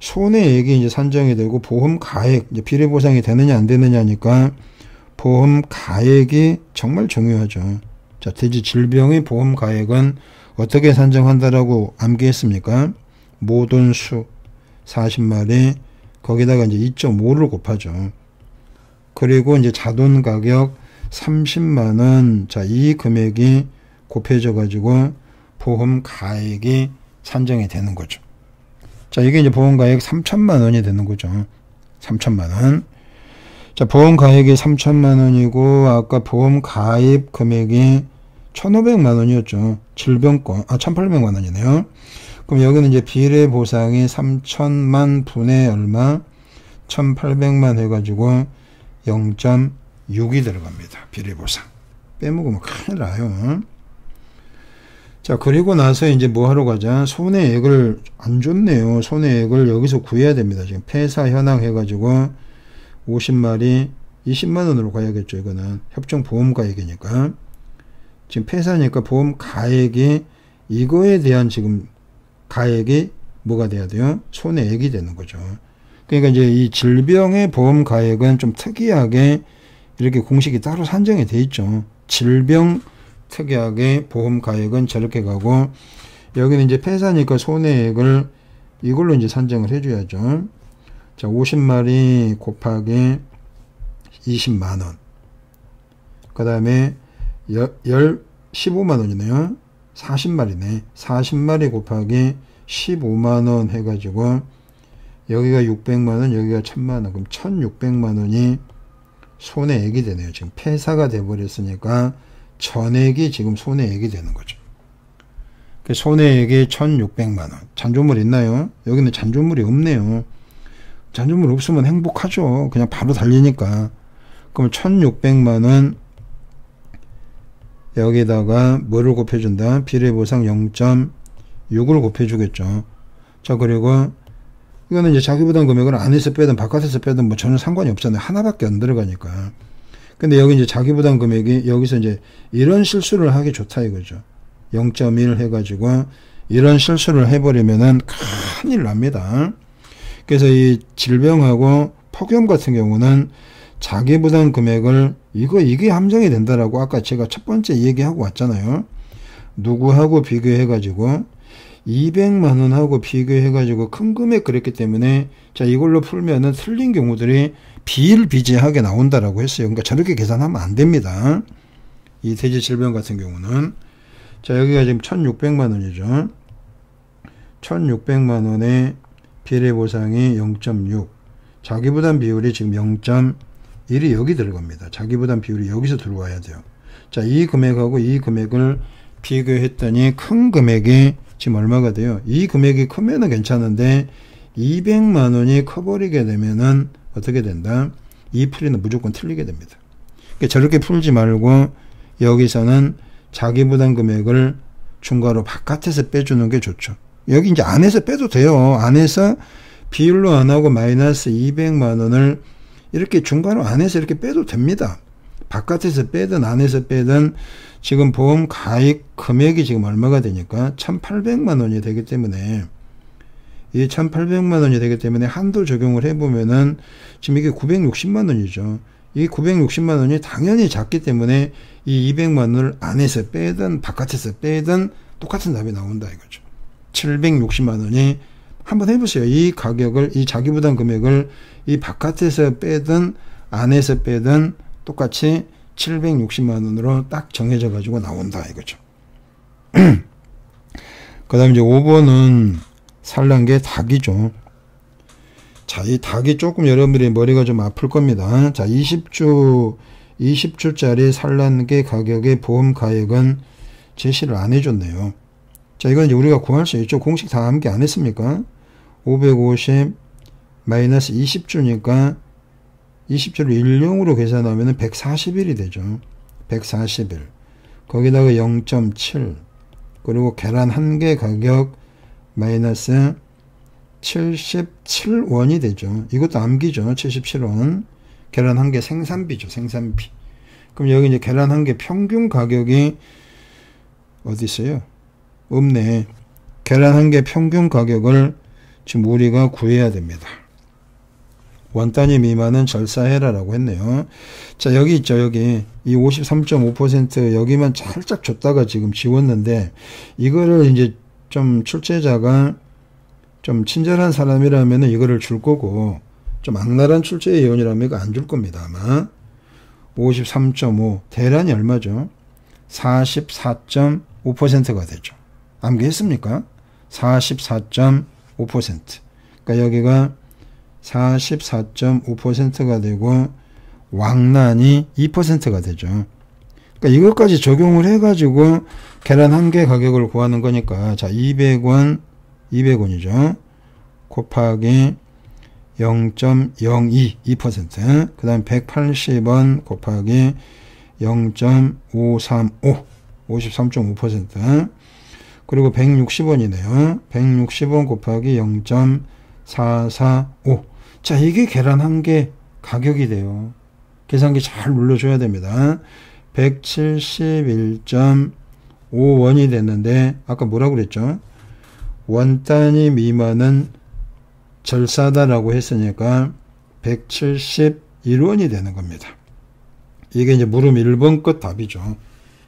손해액이 이제 산정이 되고 보험 가액, 이제 비례 보상이 되느냐 안 되느냐니까 보험 가액이 정말 중요하죠. 자, 대지 질병의 보험 가액은 어떻게 산정한다라고 암기했습니까? 모돈 수 40마리 거기다가 이제 2.5를 곱하죠. 그리고 이제 자돈 가격 30만원. 자, 이 금액이 곱해져 가지고 보험 가액이 산정이 되는 거죠. 자, 이게 이제 보험 가액 3천만원이 되는 거죠. 3천만원. 자, 보험 가액이 3천만원이고 아까 보험 가입 금액이 1,500만원이었죠. 질병권 1,800만원이네요. 그럼 여기는 이제 비례 보상이 3천만 분의 얼마? 1,800만 해가지고 0.6이 들어갑니다. 비례 보상. 빼먹으면 큰일 나요. 자, 그리고 나서 이제 뭐 하러 가자? 손해액을 안 줬네요. 손해액을 여기서 구해야 됩니다. 지금 폐사 현황 해가지고 50마리 20만원으로 가야겠죠. 이거는 협정보험가액이니까. 지금 폐사니까 보험 가액이 이거에 대한 지금 가액이 뭐가 돼야 돼요? 손해액이 되는 거죠. 그러니까 이제 이 질병의 보험 가액은 좀 특이하게 이렇게 공식이 따로 산정이 돼 있죠. 질병 특이하게 보험 가액은 저렇게 가고 여기는 이제 폐사니까 손해액을 이걸로 이제 산정을 해줘야죠. 자, 50마리 곱하기 20만원. 그 다음에 15만원이네요. 40마리네. 40마리 곱하기 15만원 해가지고 여기가 600만원, 여기가 1000만원. 그럼 1600만원이 손해액이 되네요. 지금 폐사가 돼버렸으니까 전액이 지금 손해액이 되는 거죠. 손해액이 1600만원. 잔존물 있나요? 여기는 잔존물이 없네요. 잔존물 없으면 행복하죠. 그냥 바로 달리니까. 그럼 1600만원 여기다가 뭐를 곱해준다? 비례보상 0.6을 곱해주겠죠. 자, 그리고 이거는 이제 자기부담 금액을 안에서 빼든 바깥에서 빼든 뭐 전혀 상관이 없잖아요. 하나밖에 안 들어가니까. 근데 여기 이제 자기부담 금액이 여기서 이제 이런 실수를 하기 좋다 이거죠. 0.1 해가지고 이런 실수를 해버리면은 큰일 납니다. 그래서 이 질병하고 폭염 같은 경우는 자기부담 금액을 이게 함정이 된다라고 아까 제가 첫 번째 얘기하고 왔잖아요. 누구하고 비교해가지고 200만원하고 비교해가지고 큰 금액 그랬기 때문에 자 이걸로 풀면은 틀린 경우들이 비일비재하게 나온다라고 했어요. 그러니까 저렇게 계산하면 안 됩니다. 이 대지 질병 같은 경우는 자 여기가 지금 1600만원이죠. 1600만원에 비례보상이 0.6 자기부담 비율이 지금 0.1이 여기 들어갑니다. 자기부담 비율이 여기서 들어와야 돼요. 자 이 금액하고 이 금액을 비교했더니 큰 금액이 지금 얼마가 돼요? 이 금액이 크면은 괜찮은데 200만원이 커버리게 되면은 어떻게 된다? 이 풀이는 무조건 틀리게 됩니다. 그러니까 저렇게 풀지 말고 여기서는 자기부담 금액을 중괄호 바깥에서 빼주는 게 좋죠. 여기 이제 안에서 빼도 돼요. 안에서 비율로 안 하고 마이너스 200만원을 이렇게 중괄호 안에서 이렇게 빼도 됩니다. 바깥에서 빼든 안에서 빼든 지금 보험 가입 금액이 지금 얼마가 되니까 1800만원이 되기 때문에 이 1800만원이 되기 때문에 한도 적용을 해보면은 지금 이게 960만원이죠. 이 960만원이 당연히 작기 때문에 이 200만원을 안에서 빼든 바깥에서 빼든 똑같은 답이 나온다 이거죠. 760만원이 한번 해보세요. 이 가격을 이 자기부담 금액을 이 바깥에서 빼든 안에서 빼든 똑같이 760만원으로 딱 정해져 가지고 나온다 이거죠. 그 다음에 이제 5번은 산란계 닭이죠. 자, 이 닭이 조금 여러분들이 머리가 좀 아플 겁니다. 자, 20주짜리 산란계 가격의 보험 가액은 제시를 안 해줬네요. 자, 이건 이제 우리가 구할 수 있죠. 공식 다 함께 안 했습니까? 550 마이너스 20주니까 20주를 일용으로 계산하면 140일이 되죠. 140일. 거기다가 0.7. 그리고 계란 한 개 가격 마이너스 77원이 되죠. 이것도 암기죠. 77원. 계란 한 개 생산비죠. 생산비. 그럼 여기 이제 계란 한 개 평균 가격이 어디 있어요? 없네. 계란 한 개 평균 가격을 지금 우리가 구해야 됩니다. 원 단위 미만은 절사해라라고 했네요. 자, 여기 있죠. 여기 이 53.5% 여기만 살짝 줬다가 지금 지웠는데 이거를 이제 좀 출제자가 좀 친절한 사람이라면 이거를 줄 거고 좀 악랄한 출제 예언이라면 이거 안 줄 겁니다. 아마 53.5 대란이 얼마죠? 44.5%가 되죠. 암기했습니까? 44.5%. 그러니까 여기가 44.5%가 되고 왕란이 2%가 되죠. 그러니까 이것까지 적용을 해가지고 계란 한 개 가격을 구하는 거니까 자 200원 200원이죠. 곱하기 0.02 2%. 그 다음 180원 곱하기 0.535 53.5%. 그리고 160원이네요. 160원 곱하기 0.445. 자, 이게 계란 한 개 가격이 돼요. 계산기 잘 눌러줘야 됩니다. 171.5원이 됐는데 아까 뭐라고 그랬죠? 원 단위 미만은 절사다라고 했으니까 171원이 되는 겁니다. 이게 이제 물음 1번 것 답이죠.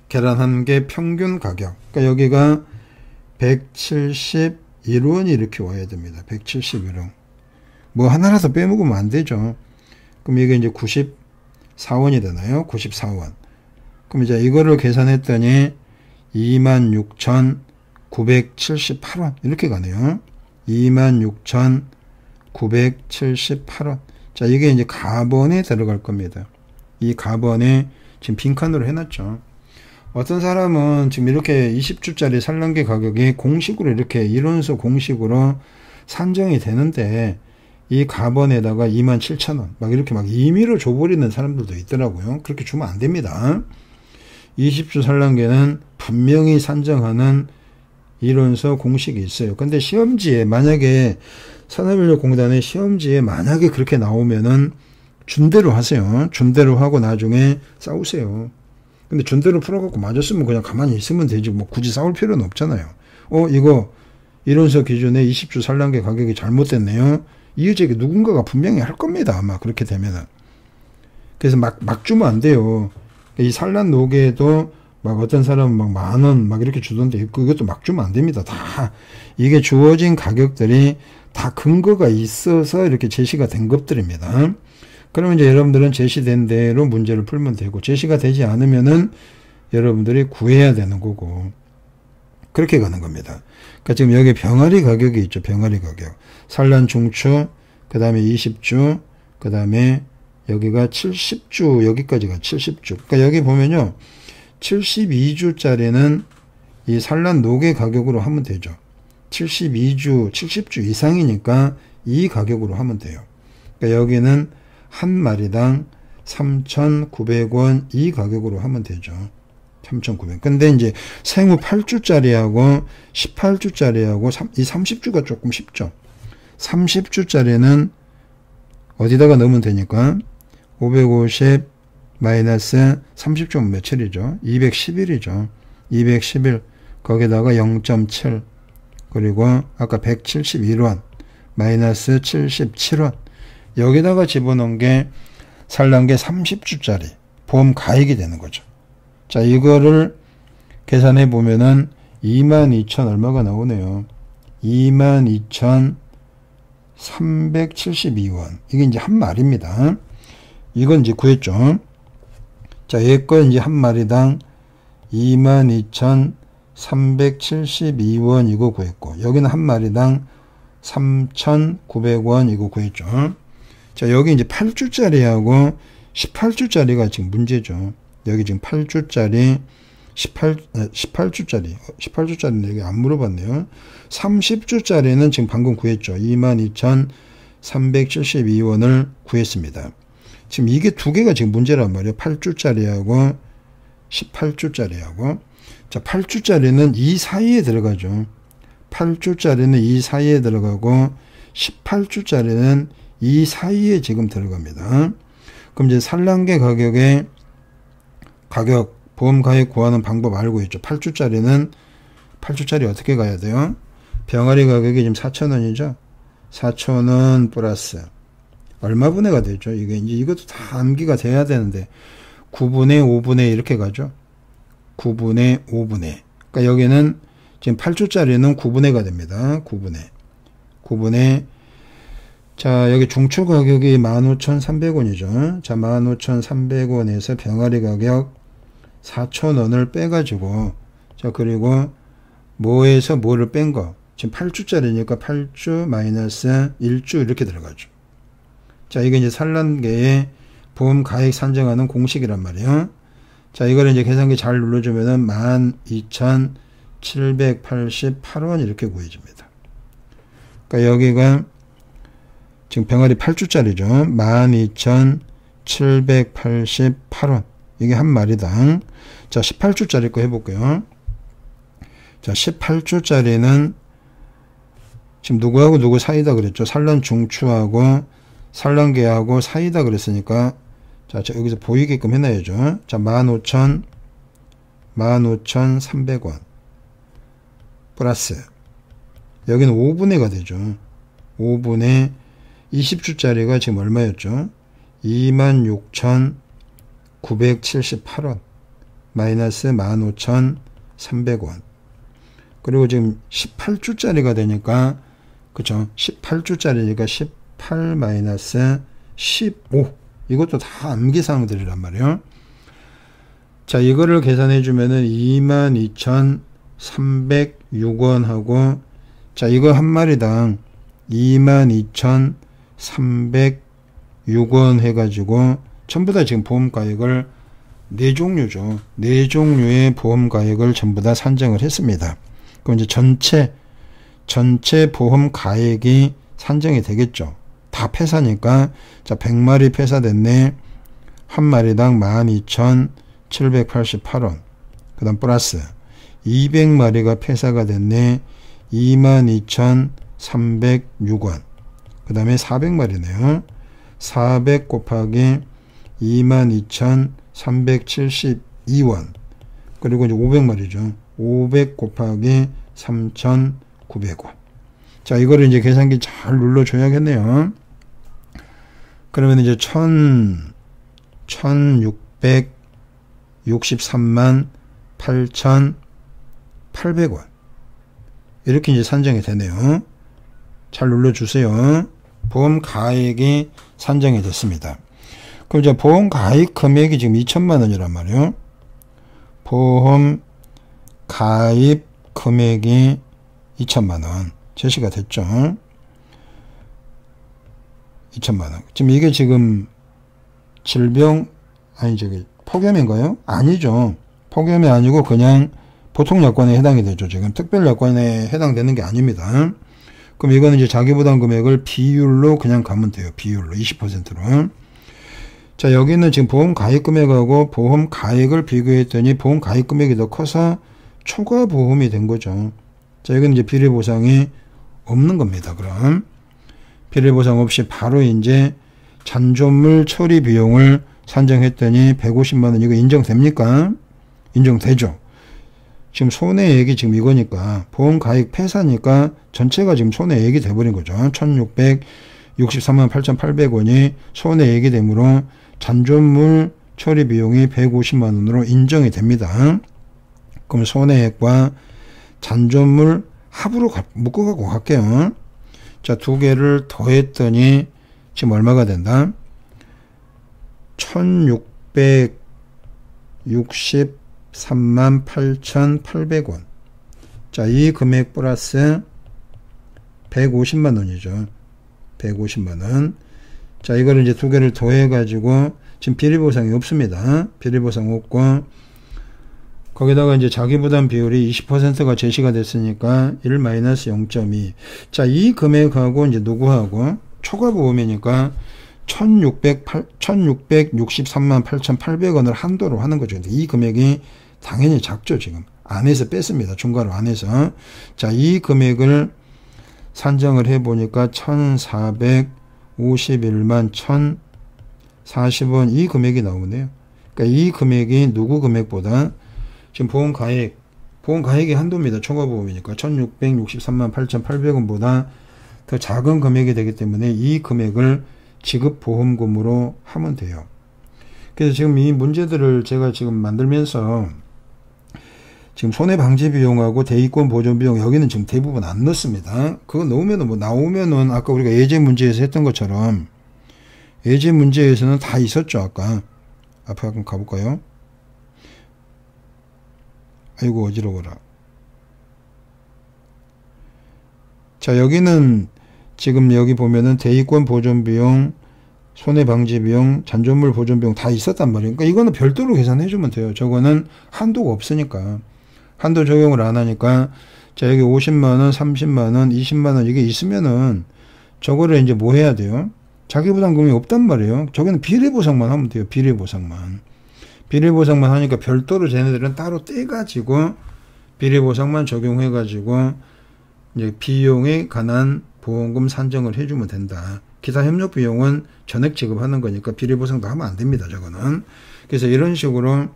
계란 한 개 평균 가격. 그러니까 여기가 171원이 이렇게 와야 됩니다. 171원. 뭐 하나라도 빼먹으면 안 되죠. 그럼 이게 이제 94원이 되나요? 94원. 그럼 이제 이거를 계산했더니 26,978원. 이렇게 가네요. 26,978원. 자, 이게 이제 가번에 들어갈 겁니다. 이 가번에 지금 빈칸으로 해놨죠. 어떤 사람은 지금 이렇게 20주짜리 산란계 가격이 공식으로 이렇게 이론서 공식으로 산정이 되는데 이 가번에다가 27,000원 막 이렇게 막 임의로 줘버리는 사람들도 있더라고요. 그렇게 주면 안 됩니다. 20주 산란계는 분명히 산정하는 이론서 공식이 있어요. 근데 시험지에 만약에 산업인력공단의 시험지에 만약에 그렇게 나오면은 준대로 하세요. 준대로 하고 나중에 싸우세요. 근데 준대로 풀어갖고 맞았으면 그냥 가만히 있으면 되지 뭐 굳이 싸울 필요는 없잖아요. 이거 이론서 기준에 20주 산란계 가격이 잘못됐네요. 이의제기 누군가가 분명히 할 겁니다. 아마 그렇게 되면은. 그래서 막 주면 안 돼요. 이 산란 노계에도 막 어떤 사람은 막 10,000원 막 이렇게 주던데 그것도 막 주면 안 됩니다. 다 이게 주어진 가격들이 다 근거가 있어서 이렇게 제시가 된 것들입니다. 그러면 이제 여러분들은 제시된 대로 문제를 풀면 되고 제시가 되지 않으면은 여러분들이 구해야 되는 거고 그렇게 가는 겁니다. 그러니까 지금 여기 병아리 가격이 있죠. 병아리 가격. 산란 중추, 그 다음에 20주, 그 다음에 여기가 70주, 여기까지가 70주. 그러니까 여기 보면요. 72주짜리는 이 산란 노계 가격으로 하면 되죠. 72주, 70주 이상이니까 이 가격으로 하면 돼요. 그러니까 여기는 한 마리당 3,900원 이 가격으로 하면 되죠. 3,900원. 근데 이제 생후 8주짜리하고 18주짜리하고 이 30주가 조금 쉽죠. 30주짜리는 어디다가 넣으면 되니까 550 마이너스 30주면 며칠이죠? 211이죠. 211 거기다가 0.7 그리고 아까 171원 마이너스 77원 여기다가 집어넣은 게 산란계 30주짜리 보험 가액이 되는 거죠. 자, 이거를 계산해 보면은 22,000 얼마가 나오네요. 22,372원. 이게 이제 한 마리입니다. 이건 이제 구했죠. 자, 얘거 이제 한 마리당 22,372원 이거 구했고, 여기는 한 마리당 3,900원 이거 구했죠. 자, 여기 이제 8주짜리하고 18주짜리가 지금 문제죠. 여기 지금 8주짜리, 18주짜리인데 여기 안 물어봤네요. 30주짜리는 지금 방금 구했죠. 22,372원을 구했습니다. 지금 이게 두 개가 지금 문제란 말이에요. 8주짜리하고 18주짜리하고. 자, 8주짜리는 이 사이에 들어가죠. 8주짜리는 이 사이에 들어가고 18주짜리는 이 사이에 지금 들어갑니다. 그럼 이제 산란계 가격의 보험 가액 구하는 방법 알고 있죠. 8주짜리는 8주짜리 어떻게 가야 돼요? 병아리 가격이 지금 4,000원이죠. 4,000원 플러스 얼마 분해가 되죠? 이게 이제 이것도 다 암기가 돼야 되는데 9분의 5분의 이렇게 가죠. 9분의 5분의. 그러니까 여기는 지금 8주짜리는 9분의가 됩니다. 9분의. 자, 여기 중초 가격이 15,300원이죠. 자, 15,300원에서 병아리 가격 4,000원을 빼가지고, 자, 그리고 뭐에서 뭐를 뺀 거. 지금 8주짜리니까 8주 마이너스 1주 이렇게 들어가죠. 자, 이게 이제 산란계의 보험 가액 산정하는 공식이란 말이에요. 자, 이거를 이제 계산기 잘 눌러주면은 12,788원 이렇게 구해집니다. 그러니까 여기가 지금 병아리 8주짜리죠. 12,788원. 이게 한 마리당. 자, 18주짜리 거 해볼게요. 자, 18주짜리는 지금 누구하고 누구 사이다 그랬죠. 산란 중추하고 산란계하고 사이다 그랬으니까 자, 여기서 보이게끔 해놔야죠. 자, 15,300원. 플러스. 여기는 5분의가 되죠. 5분의 20주짜리가 지금 얼마였죠? 26,978원. 마이너스 15,300원. 그리고 지금 18주짜리가 되니까, 그쵸? 18주짜리니까 18 마이너스 15. 이것도 다 암기사항들이란 말이에요. 자, 이거를 계산해주면은 22,306원 하고, 자, 이거 한 마리당 22,306원 해가지고, 전부 다 지금 보험가액을 네 종류죠. 네 종류의 보험 가액을 전부 다 산정을 했습니다. 그럼 이제 전체 보험 가액이 산정이 되겠죠. 다 폐사니까, 자, 100마리 폐사됐네. 한 마리당 12,788원. 그 다음 플러스 200마리가 폐사가 됐네. 22,306원. 그 다음에 400마리네요. 400 곱하기 22,372원. 그리고 이제 500마리죠. 500 곱하기 3,900원. 자, 이거를 이제 계산기 잘 눌러줘야겠네요. 그러면 이제 1,663만 8,800원. 이렇게 이제 산정이 되네요. 잘 눌러주세요. 보험 가액이 산정이 됐습니다. 그럼 이제 보험 가입 금액이 지금 2천만 원이란 말이에요. 보험 가입 금액이 2천만 원. 제시가 됐죠. 2천만 원. 지금 이게 지금 폭염인가요? 아니죠. 폭염이 아니고 그냥 보통 약관에 해당이 되죠. 지금 특별 약관에 해당되는 게 아닙니다. 그럼 이거는 이제 자기부담 금액을 비율로 그냥 가면 돼요. 비율로 20%로. 자, 여기는 지금 보험 가입 금액하고 보험 가액을 비교했더니 보험 가입 금액이 더 커서 초과 보험이 된 거죠. 자, 여기는 이제 비례 보상이 없는 겁니다. 그럼 비례 보상 없이 바로 이제 잔존물 처리 비용을 산정했더니 150만 원. 이거 인정됩니까? 인정되죠. 지금 손해액이 지금 이거니까 보험 가입 폐사니까 전체가 지금 손해액이 돼버린 거죠. 1,663만 8,800원이 손해액이 되므로 잔존물 처리 비용이 150만 원으로 인정이 됩니다. 그럼 손해액과 잔존물 합으로 묶어갖고 갈게요. 자, 두 개를 더했더니 지금 얼마가 된다? 1,663만 8,800원. 자, 이 금액 플러스 150만 원이죠. 150만 원. 자, 이거를 이제 두 개를 더해가지고 지금 비례보상이 없습니다. 비례보상 없고 거기다가 이제 자기부담 비율이 20%가 제시가 됐으니까 1-0.2. 자, 이 금액하고 이제 누구하고 초과보험이니까 1,663만 8,800원을 한도로 하는 거죠. 근데 이 금액이 당연히 작죠. 지금 안에서 뺐습니다. 중괄호 안에서. 자, 이 금액을 산정을 해보니까 1,451만 1,040원 이 금액이 나오네요. 그러니까 이 금액이 누구 금액보다 지금 보험 가액이 한도입니다. 초과보험이니까 1,663만 8,800원보다 더 작은 금액이 되기 때문에 이 금액을 지급보험금으로 하면 돼요. 그래서 지금 이 문제들을 제가 지금 만들면서 지금 손해방지 비용하고 대위권 보존 비용 여기는 지금 대부분 안 넣습니다. 그거 넣으면은 뭐 나오면은 아까 우리가 예제 문제에서 했던 것처럼 예제 문제에서는 다 있었죠. 아까 앞에 한번 가볼까요? 아이고 어지러워라. 자, 여기는 지금 여기 보면은 대위권 보존 비용, 손해방지 비용, 잔존물 보존 비용 다 있었단 말이에요. 그러니까 이거는 별도로 계산해 주면 돼요. 저거는 한도가 없으니까. 한도 적용을 안 하니까 자, 여기 50만원, 30만원, 20만원 이게 있으면은 저거를 이제 뭐 해야 돼요? 자기부담금이 없단 말이에요. 저기는 비례보상만 하면 돼요. 비례보상만 하니까 별도로 쟤네들은 따로 떼가지고 비례보상만 적용해가지고 이제 비용에 관한 보험금 산정을 해주면 된다. 기타 협력 비용은 전액 지급하는 거니까 비례보상도 하면 안 됩니다. 저거는. 그래서 이런 식으로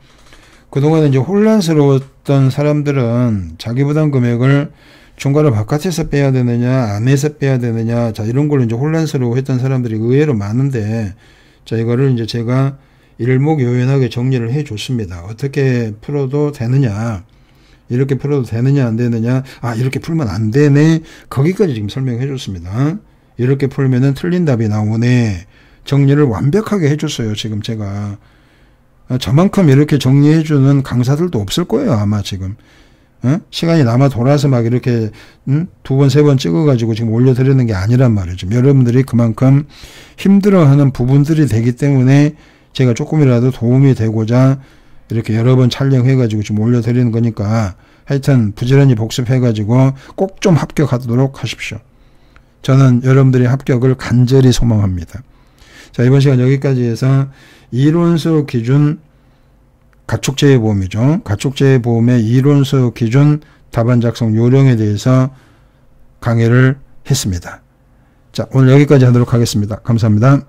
그동안 이제 혼란스러웠던 사람들은 자기부담 금액을 중괄호 바깥에서 빼야 되느냐, 안에서 빼야 되느냐, 자, 이런 걸로 이제 혼란스러워 했던 사람들이 의외로 많은데, 자, 이거를 이제 제가 일목요연하게 정리를 해 줬습니다. 어떻게 풀어도 되느냐, 이렇게 풀어도 되느냐, 안 되느냐, 아, 이렇게 풀면 안 되네, 거기까지 지금 설명해 줬습니다. 이렇게 풀면은 틀린 답이 나오네, 정리를 완벽하게 해 줬어요. 지금 제가. 저만큼 이렇게 정리해 주는 강사들도 없을 거예요. 아마 지금. 시간이 남아 돌아서 막 이렇게 두 번, 세 번 찍어가지고 지금 올려드리는 게 아니란 말이죠. 여러분들이 그만큼 힘들어하는 부분들이 되기 때문에 제가 조금이라도 도움이 되고자 이렇게 여러 번 촬영해가지고 지금 올려드리는 거니까 하여튼 부지런히 복습해가지고 꼭 좀 합격하도록 하십시오. 저는 여러분들의 합격을 간절히 소망합니다. 자, 이번 시간 여기까지 해서 이론수 기준 가축재해보험이죠. 가축재해보험의 이론수 기준 답안 작성 요령에 대해서 강의를 했습니다. 자, 오늘 여기까지 하도록 하겠습니다. 감사합니다.